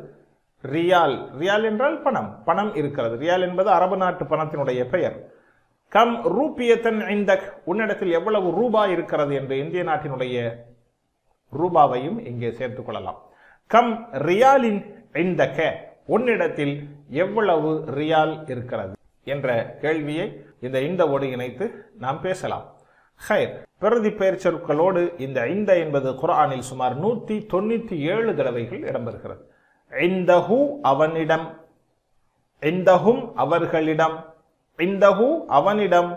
ரியால். ரியால் என்றால் பணம், பணம் இருக்கிறது. ரியால் என்பது அரபு நாட்டு பணத்தினுடைய பெயர். கம் ரூபியத்தன் இந்தக், உன்னிடத்தில் எவ்வளவு ரூபாய் இருக்கிறது என்று இந்திய நாட்டினுடைய ரூபாவையும் இங்கே சேர்த்துக் கொள்ளலாம். கம் ரியாலின் இந்தக, உன்னிடத்தில் எவ்வளவு ரியால் இருக்கிறது என்ற கேள்வியை இந்த ஓடு இணைத்து நாம் பேசலாம். ஹைர். பிரதி பெயர் சொற்களோடு இந்த என்பது குர்ஆனில் சுமார் 197 தடவைகள் இடம்பெறுகிறது. இந்தஹு அவனிடம், இந்தஹும் அவர்களிடம், இந்தஹு அவனிடம்,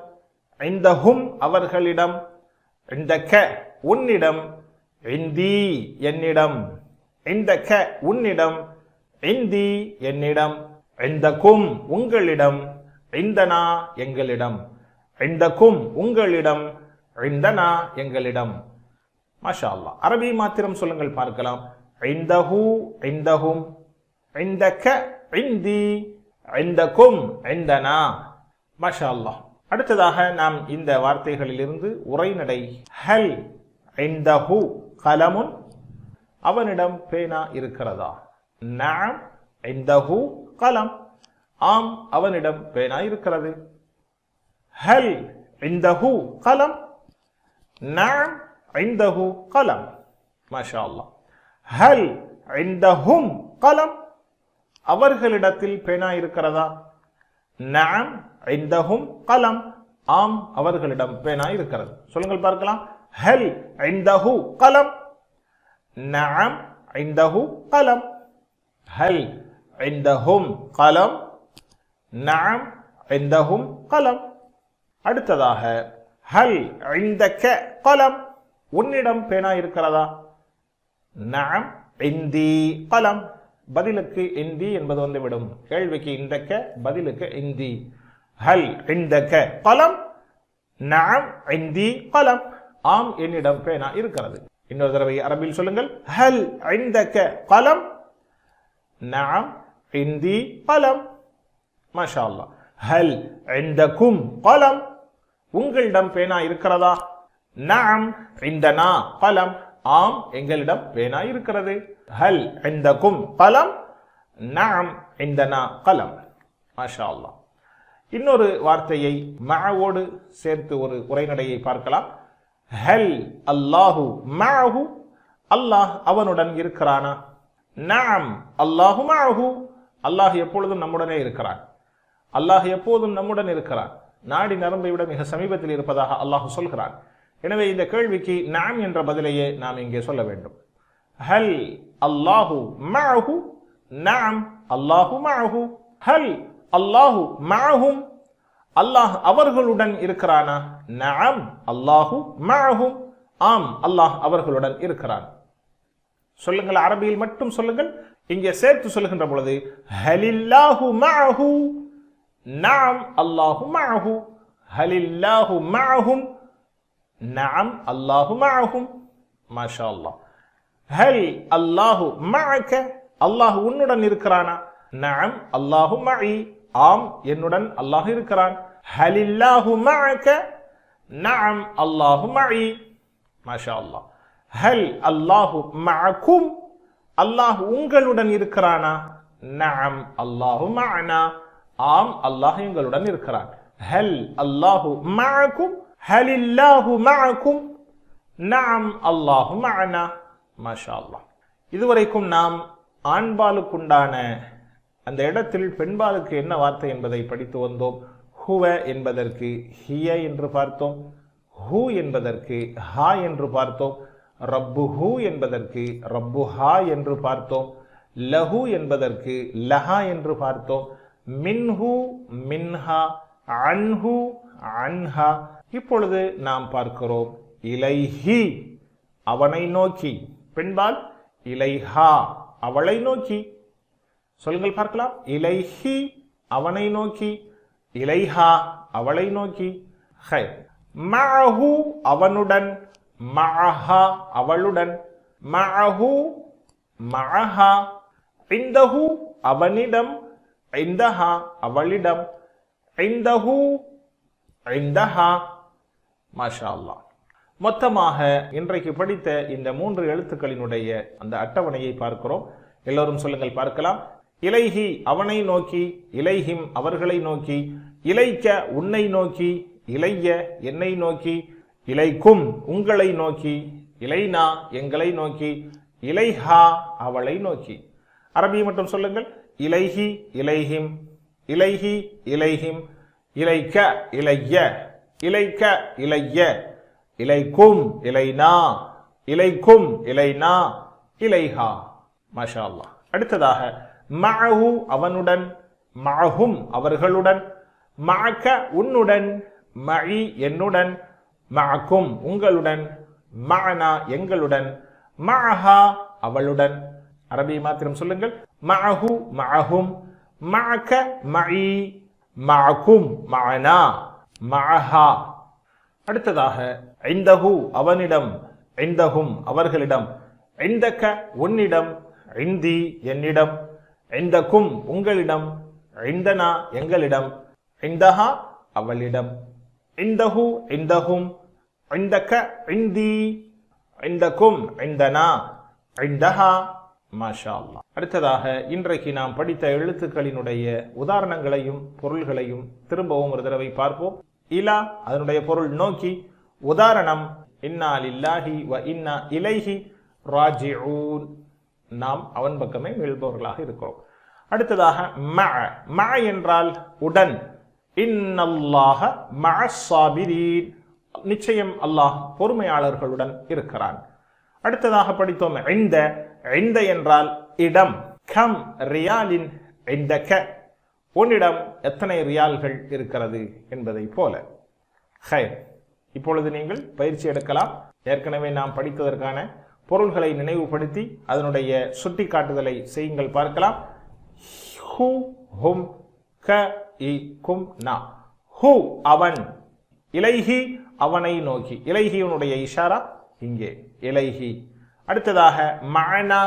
இந்தஹும் அவர்களிடம், இந்தக உன்னிடம், இந்தி என்னிடம், இந்தக உன்னிடம், இந்தி என்னிடம், இந்தகும் உங்களிடம், இந்தனா எங்களிடம், இந்தக்கும் உங்களிடம், இந்தனா எங்களிடம். மாஷா அல்லாஹ். அரபி மாத்திரம் சொல்லுங்கள் பார்க்கலாம். இந்தஹு இந்தஹும், இந்தக இந்தி, இந்தக்கும் இந்தனா. மாஷா அல்லாஹ். அடுத்ததாக நாம் இந்த வார்த்தைகளிலிருந்து உரைநடை. ஹல் இந்தஹு கலமுன், அவனிடம் பேனா இருக்கிறதா? நஅம் இந்தஹு கலம், ஆம் அவனிடம் பேனா இருக்கிறது. ஹல் இந்தஹு கலம், நஅம் இந்தஹு கலம். மாஷா அல்லாஹ். ஹல் இந்தஹும் கலம், அவர்களிடத்தில் பேனா இருக்கிறதா? நஅம் இந்தஹும் கலம், ஆம் அவர்களிடம் பேனா இருக்கிறது. சொல்லுங்கள் பார்க்கலாம். ஹல் இந்தஹு கலம், நஅம் இந்தஹு கலம். ஹல் இந்தஹும் கலம், நஅம் இந்தஹும் கலம். அடுத்ததாக ஹல் இந்தக கலம், உன்னிடம் பேனா இருக்கிறதா? நஅம் இந்தி கலம், பதிலுக்கு இந்தி என்பது வந்துவிடும். கேள்விக்கு இந்தக்க, பதிலுக்கு இந்தி. ஹல் இந்தக கலம், நஅம் இந்தி கலம், ஆம் என்னிடம் பேனா இருக்கிறது. இன்னொரு தடவை அரபியில் சொல்லுங்கள். ஹல் இந்தக கலம், நஅம் இந்தி கலம். மாஷா அல்லாஹ். ஹல் இந்தகும் கலம், உங்களிடம் பேனா இருக்கிறதா? நஅம் இந்தனா கலம், ஆம் எங்களிடம் பேனா இருக்கிறது. ஹல் இந்தகும் கலம், நஅம் இந்தனா கலம். மாஷா அல்லாஹ். இன்னொரு வார்த்தையை மஅவோடு சேர்த்து ஒரு உரைநடையை பார்க்கலாம். ஹல் அல்லாஹு மஅஹு, அல்லாஹ் அவனுடன் இருக்கிறானா? நஅம் அல்லாஹு மஅஹு, அல்லாஹ் எப்பொழுதும் நம்முடனே இருக்கிறான். அல்லாஹ் எப்போதும் நம்முடன் இருக்கிறான். நாடி நரம்பை விட மிக சமீபத்தில் இருப்பதாக அல்லாஹ் சொல்கிறான். எனவே இந்த கேள்விக்கு நஅம் என்ற பதிலையே நாம் இங்கே சொல்ல வேண்டும். ஹல் அல்லாஹு மஅஹு, நஅம் அல்லாஹு மஅஹு. ஹல் அல்லாஹு மஅஹும், அல்லாஹ் அவர்களுடன் இருக்கிறானா? நஅம் அல்லாஹு மஅஹும், ஆம் அல்லாஹ் அவர்களுடன் இருக்கிறான். சொல்லுங்கள், அரபியில் மட்டும் சொல்லுங்கள். இங்கே சேர்த்து சொல்லுகின்ற பொழுது ஹலில்லாஹு மஅஹு, நஅம் அல்லாஹு மஅஹு. ஹலில்லாஹு மஅஹும், நஅம் அல்லாஹு மஅஹும். மாஷா அல்லாஹ். ஹல் அல்லாஹு மஅக, அல்லாஹ் உன்னுடன் இருக்கிறானா? நஅம் அல்லாஹு மஇ, ஆம் என்னுடன் அல்லாஹ் இருக்கிறான். ஹலில்லாஹு மஅக, நஅம் அல்லாஹு மஇ. மாஷா அல்லாஹ். ஹல் அல்லாஹு மஅகும், அல்லாஹ் உங்களுடன் இருக்கிறானா? நஅம் அல்லாஹு மஅனா, ஆம் அல்லாஹ் எங்களுடன் இருக்கிறான். ஹல் அல்லாஹு மஅகும், ஹலில்லாஹு மஅகும், நஅம் அல்லாஹு மஅனா. மாஷா அல்லாஹ். இதுவரைக்கும் நாம் ஆண்பாலுக்குண்டான அந்த இடத்தில் பெண்பாலுக்கு என்ன வார்த்தை என்பதை படித்து வந்தோம். ஹுவ என்பதற்கு ஹிய என்று பார்த்தோம். ஹூ என்பதற்கு ஹா என்று பார்த்தோம். ரப்புஹு என்பதற்கு ரப்புஹா என்று பார்த்தோம். லஹு என்பதற்கு லஹா என்று பார்த்தோம். மின்ஹு மின்ஹா, அன்ஹு அன்ஹா. இப்பொழுது நாம் பார்க்கிறோம் இலைஹி, அவனை நோக்கி. பெண்பால் இலைஹா, அவளை நோக்கி. சொல்லுங்கள் பார்க்கலாம். இலைஹி அவனை நோக்கி, இலைஹா அவளை நோக்கி. மஅஹு அவனுடன், மஅஹா அவளுடன், மஅஹு மஅஹா. இந்தஹு அவனிடம், இந்தஹா அவளிடம், இந்தஹு இந்தஹா. மாஷா அல்லாஹ். மொத்தமாக இன்றைக்கு படித்த இந்த 3 எழுத்துக்களினுடைய அந்த அட்டவணையை பார்க்கிறோம். எல்லோரும் சொல்லுங்கள் பார்க்கலாம். இலைஹி அவனை நோக்கி, இலைஹிம் அவர்களை நோக்கி, இலைக்க உன்னை நோக்கி, இலைய என்னை நோக்கி, இலைக்கும் உங்களை நோக்கி, இலைனா எங்களை நோக்கி, இலைஹா அவளை நோக்கி. அரபி மட்டும் சொல்லுங்கள். இலைஹி இலைஹிம், இலைஹி இலைஹிம், இலைக்க இலைய, இலைக்க இலைய, இலைக்கும் இலைனா, இலைக்கும் இலைனா, இலைஹா. மாஷா அல்லாஹ். அடுத்ததாக மஅஹு அவனுடன், மஅஹும் அவர்களுடன், மஅக உன்னுடன், மஇ என்னுடன், மஅக்கும் உங்களுடன், மஅனா எங்களுடன், மஅஹா அவளுடன். அரபி மாத்திரம் சொல்லுங்கள். மஅஹு மஅஹும், மஅக மஇ, மஅகும் மஅனா மஅஹா. அடுத்ததாக இந்தஹு அவனிடம், இந்தஹும் அவர்களிடம், இந்தக உன்னிடம், இந்தி என்னிடம், இந்தக்கும் உங்களிடம், இந்தனா எங்களிடம், இந்தஹா அவளிடம், இந்தஹு இந்தஹும், இந்தக இந்தி, இந்தக்கும் இந்தனா இந்தஹா. மாஷா அல்லாஹ். அடுத்ததாக இன்றைக்கு நாம் படித்த எழுத்துக்களினுடைய உதாரணங்களையும் பொருள்களையும் திரும்பவும் ஒரு தடவை பார்ப்போம். இலா அதனுடைய பொருள் நோக்கி, உதாரணம் இன்னா லில்லாஹி வ இன்னா இலைஹி ராஜிஊன், நாம் அவன் பக்கமே மீள்பவர்களாக இருக்கிறோம். அடுத்ததாக மஅ என்றால் உடன், இன்னல்லாஹ மஅஸ் ஸாபிரீன், நிச்சயம் அல்லாஹ் பொறுமையாளர்களுடன் இருக்கிறான். அடுத்ததாக படித்தோம் இந்த என்றால் இடம், கம் ரியாலின் இந்தக, உன்னிடம் எத்தனை ரியால்கள் இருக்கிறது என்பதை போல. ஹைர், இப்பொழுது நீங்கள் பயிற்சி எடுக்கலாம். ஏற்கனவே நாம் படித்ததற்கான பொருள்களை நினைவுபடுத்தி அதனுடைய சுட்டி காட்டுதலை செய்யுங்கள், பார்க்கலாம். ஹூ ஹும் க இ கும் நா. ஹூ அவன், இலைஹி அவனை நோக்கி, இலைஹியுடைய இஷாரா இங்கே இலைஹி. அடுத்ததாக மஅனா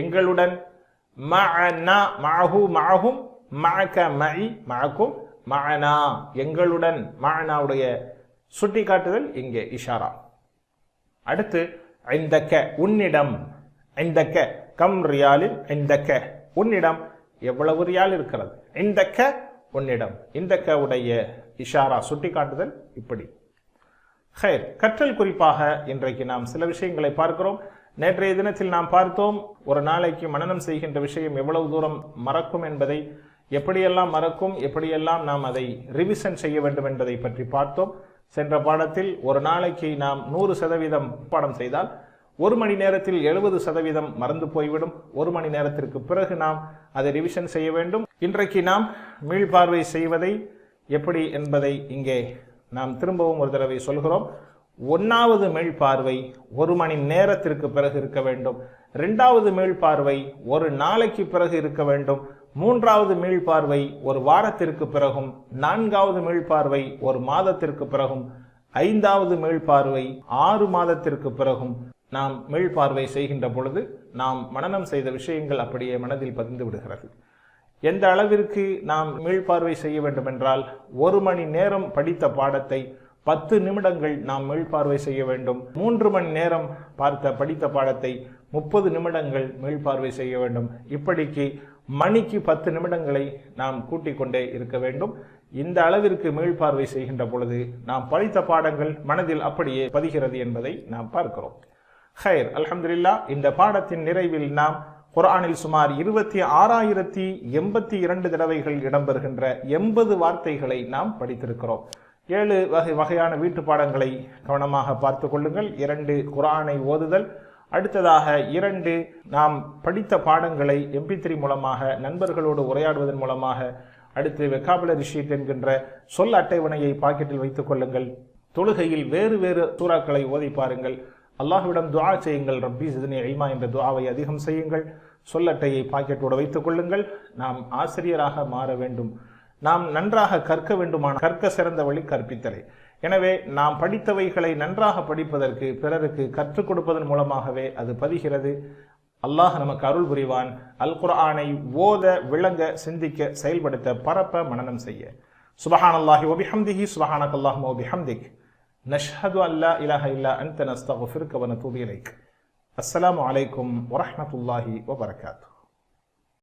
எங்களுடன், மஅனா மஅஹு மஅஹும், மஅக மஇ மஅகும், மஅனா எங்களுடன், மஅனாவுடைய சுட்டி காட்டுதல் இங்கே இஷாரா. அடுத்து இந்தக உன்னிடம், இந்தக கம் ரியாலின் இந்தக உன்னிடம் எவ்வளவு ரியால் இருக்கிறது, இந்தக உன்னிடம், இந்தக உடைய இஷாரா சுட்டி காட்டுதல் இப்படி. ஹைர், கற்றல் குறிப்பாக இன்றைக்கு நாம் சில விஷயங்களை பார்க்கிறோம். நேற்றைய தினத்தில் நாம் பார்த்தோம், ஒரு நாளைக்கு மனனம் செய்கின்ற விஷயம் எவ்வளவு தூரம் மறக்கும் என்பதை, எப்படியெல்லாம் மறக்கும், எப்படியெல்லாம் நாம் அதை ரிவிஷன் செய்ய வேண்டும் என்பதை பற்றி பார்த்தோம். சென்ற பாடத்தில் ஒரு நாளைக்கு நாம் 100% பாடம் செய்தால் 1 மணி நேரத்தில் 70% மறந்து போய்விடும். 1 மணி நேரத்திற்கு பிறகு நாம் அதை ரிவிஷன் செய்ய வேண்டும். இன்றைக்கு நாம் மீள்பார்வை செய்வதை எப்படி என்பதை இங்கே நாம் திரும்பவும் ஒரு தடவை சொல்கிறோம். 1வது மீள்பார்வை 1 மணி நேரத்திற்கு பிறகு இருக்க வேண்டும். 2வது மீள்பார்வை 1 நாளைக்கு பிறகு இருக்க வேண்டும். 3வது மீள்பார்வை 1 வாரத்திற்கு பிறகும், 4வது மீள்பார்வை 1 மாதத்திற்கு பிறகும், 5வது மீள்பார்வை 6 மாதத்திற்கு பிறகும் நாம் மீள்பார்வை செய்கின்ற பொழுது நாம் மனனம் செய்த விஷயங்கள் அப்படியே மனதில் பதிந்து விடுகிறது. எந்த அளவிற்கு நாம் மீள்பார்வை செய்ய வேண்டும் என்றால், 1 மணி நேரம் படித்த பாடத்தை 10 நிமிடங்கள் நாம் மீள்பார்வை செய்ய வேண்டும். 3 மணி நேரம் படித்த பாடத்தை 30 நிமிடங்கள் மீள்பார்வை செய்ய வேண்டும். இப்படிக்கு மணிக்கு 10 நிமிடங்களை நாம் கூட்டிக் கொண்டே இருக்க வேண்டும். இந்த அளவிற்கு மீள்பார்வை செய்கின்ற பொழுது நாம் படித்த பாடங்கள் மனதில் அப்படியே பதிகிறது என்பதை நாம் பார்க்கிறோம். ஹைர், அல்ஹம்துலில்லாஹ். இந்த பாடத்தின் நிறைவில் நாம் குர்ஆனில் சுமார் 26,082 தடவைகள் இடம்பெறுகின்ற 80 வார்த்தைகளை நாம் படித்திருக்கிறோம். 7 வகையான வீட்டு பாடங்களை கவனமாக பார்த்து கொள்ளுங்கள். 2 குர்ஆனை ஓதுதல், அடுத்ததாக 2 நாம் படித்த பாடங்களை MP3 மூலமாக நண்பர்களோடு உரையாடுவதன் மூலமாக, அடுத்து வெக்காபுலரி ஷீட் என்கின்ற சொல் அட்டைவணையை பாக்கெட்டில் வைத்துக் கொள்ளுங்கள். தொழுகையில் வேறு வேறு சூறாக்களை ஓதி பாருங்கள். அல்லாஹ்விடம் துஆ செய்யுங்கள். ரப்பி ஸித்னி இல்மா என்ற துஆவை அதிகம் செய்யுங்கள். சொல்லட்டையை பாக்கெட்டோடு வைத்துக் கொள்ளுங்கள். நாம் ஆசிரியராக மாற வேண்டும், நாம் நன்றாக கற்க வேண்டுமான கற்க சிறந்த வழி கற்பித்தலை. எனவே நாம் படித்தவைகளை நன்றாக படிப்பதற்கு பிறருக்கு கற்றுக் கொடுப்பதன் மூலமாகவே அது பதிகிறது. அல்லாஹ் நமக்கு அருள் புரிவான். அல் குர்ஆனை ஓத, விளங்க, சிந்திக்க, செயல்படுத்த, பரப்ப, மனனம் செய்ய. சுப்ஹானல்லாஹி வ பிஹம்திஹி, சுப்ஹானக்கல்லாஹும்ம வ பிஹம்திக், நஷ்ஹது அல்லா இலாஹ இல்லா அன்த, நஸ்தக்ஃபிருக வ நதூபு இலைக். அஸ்ஸலாமு அலைக்கும் வ ரஹ்மத்துல்லாஹி வ பரகாத்துஹு.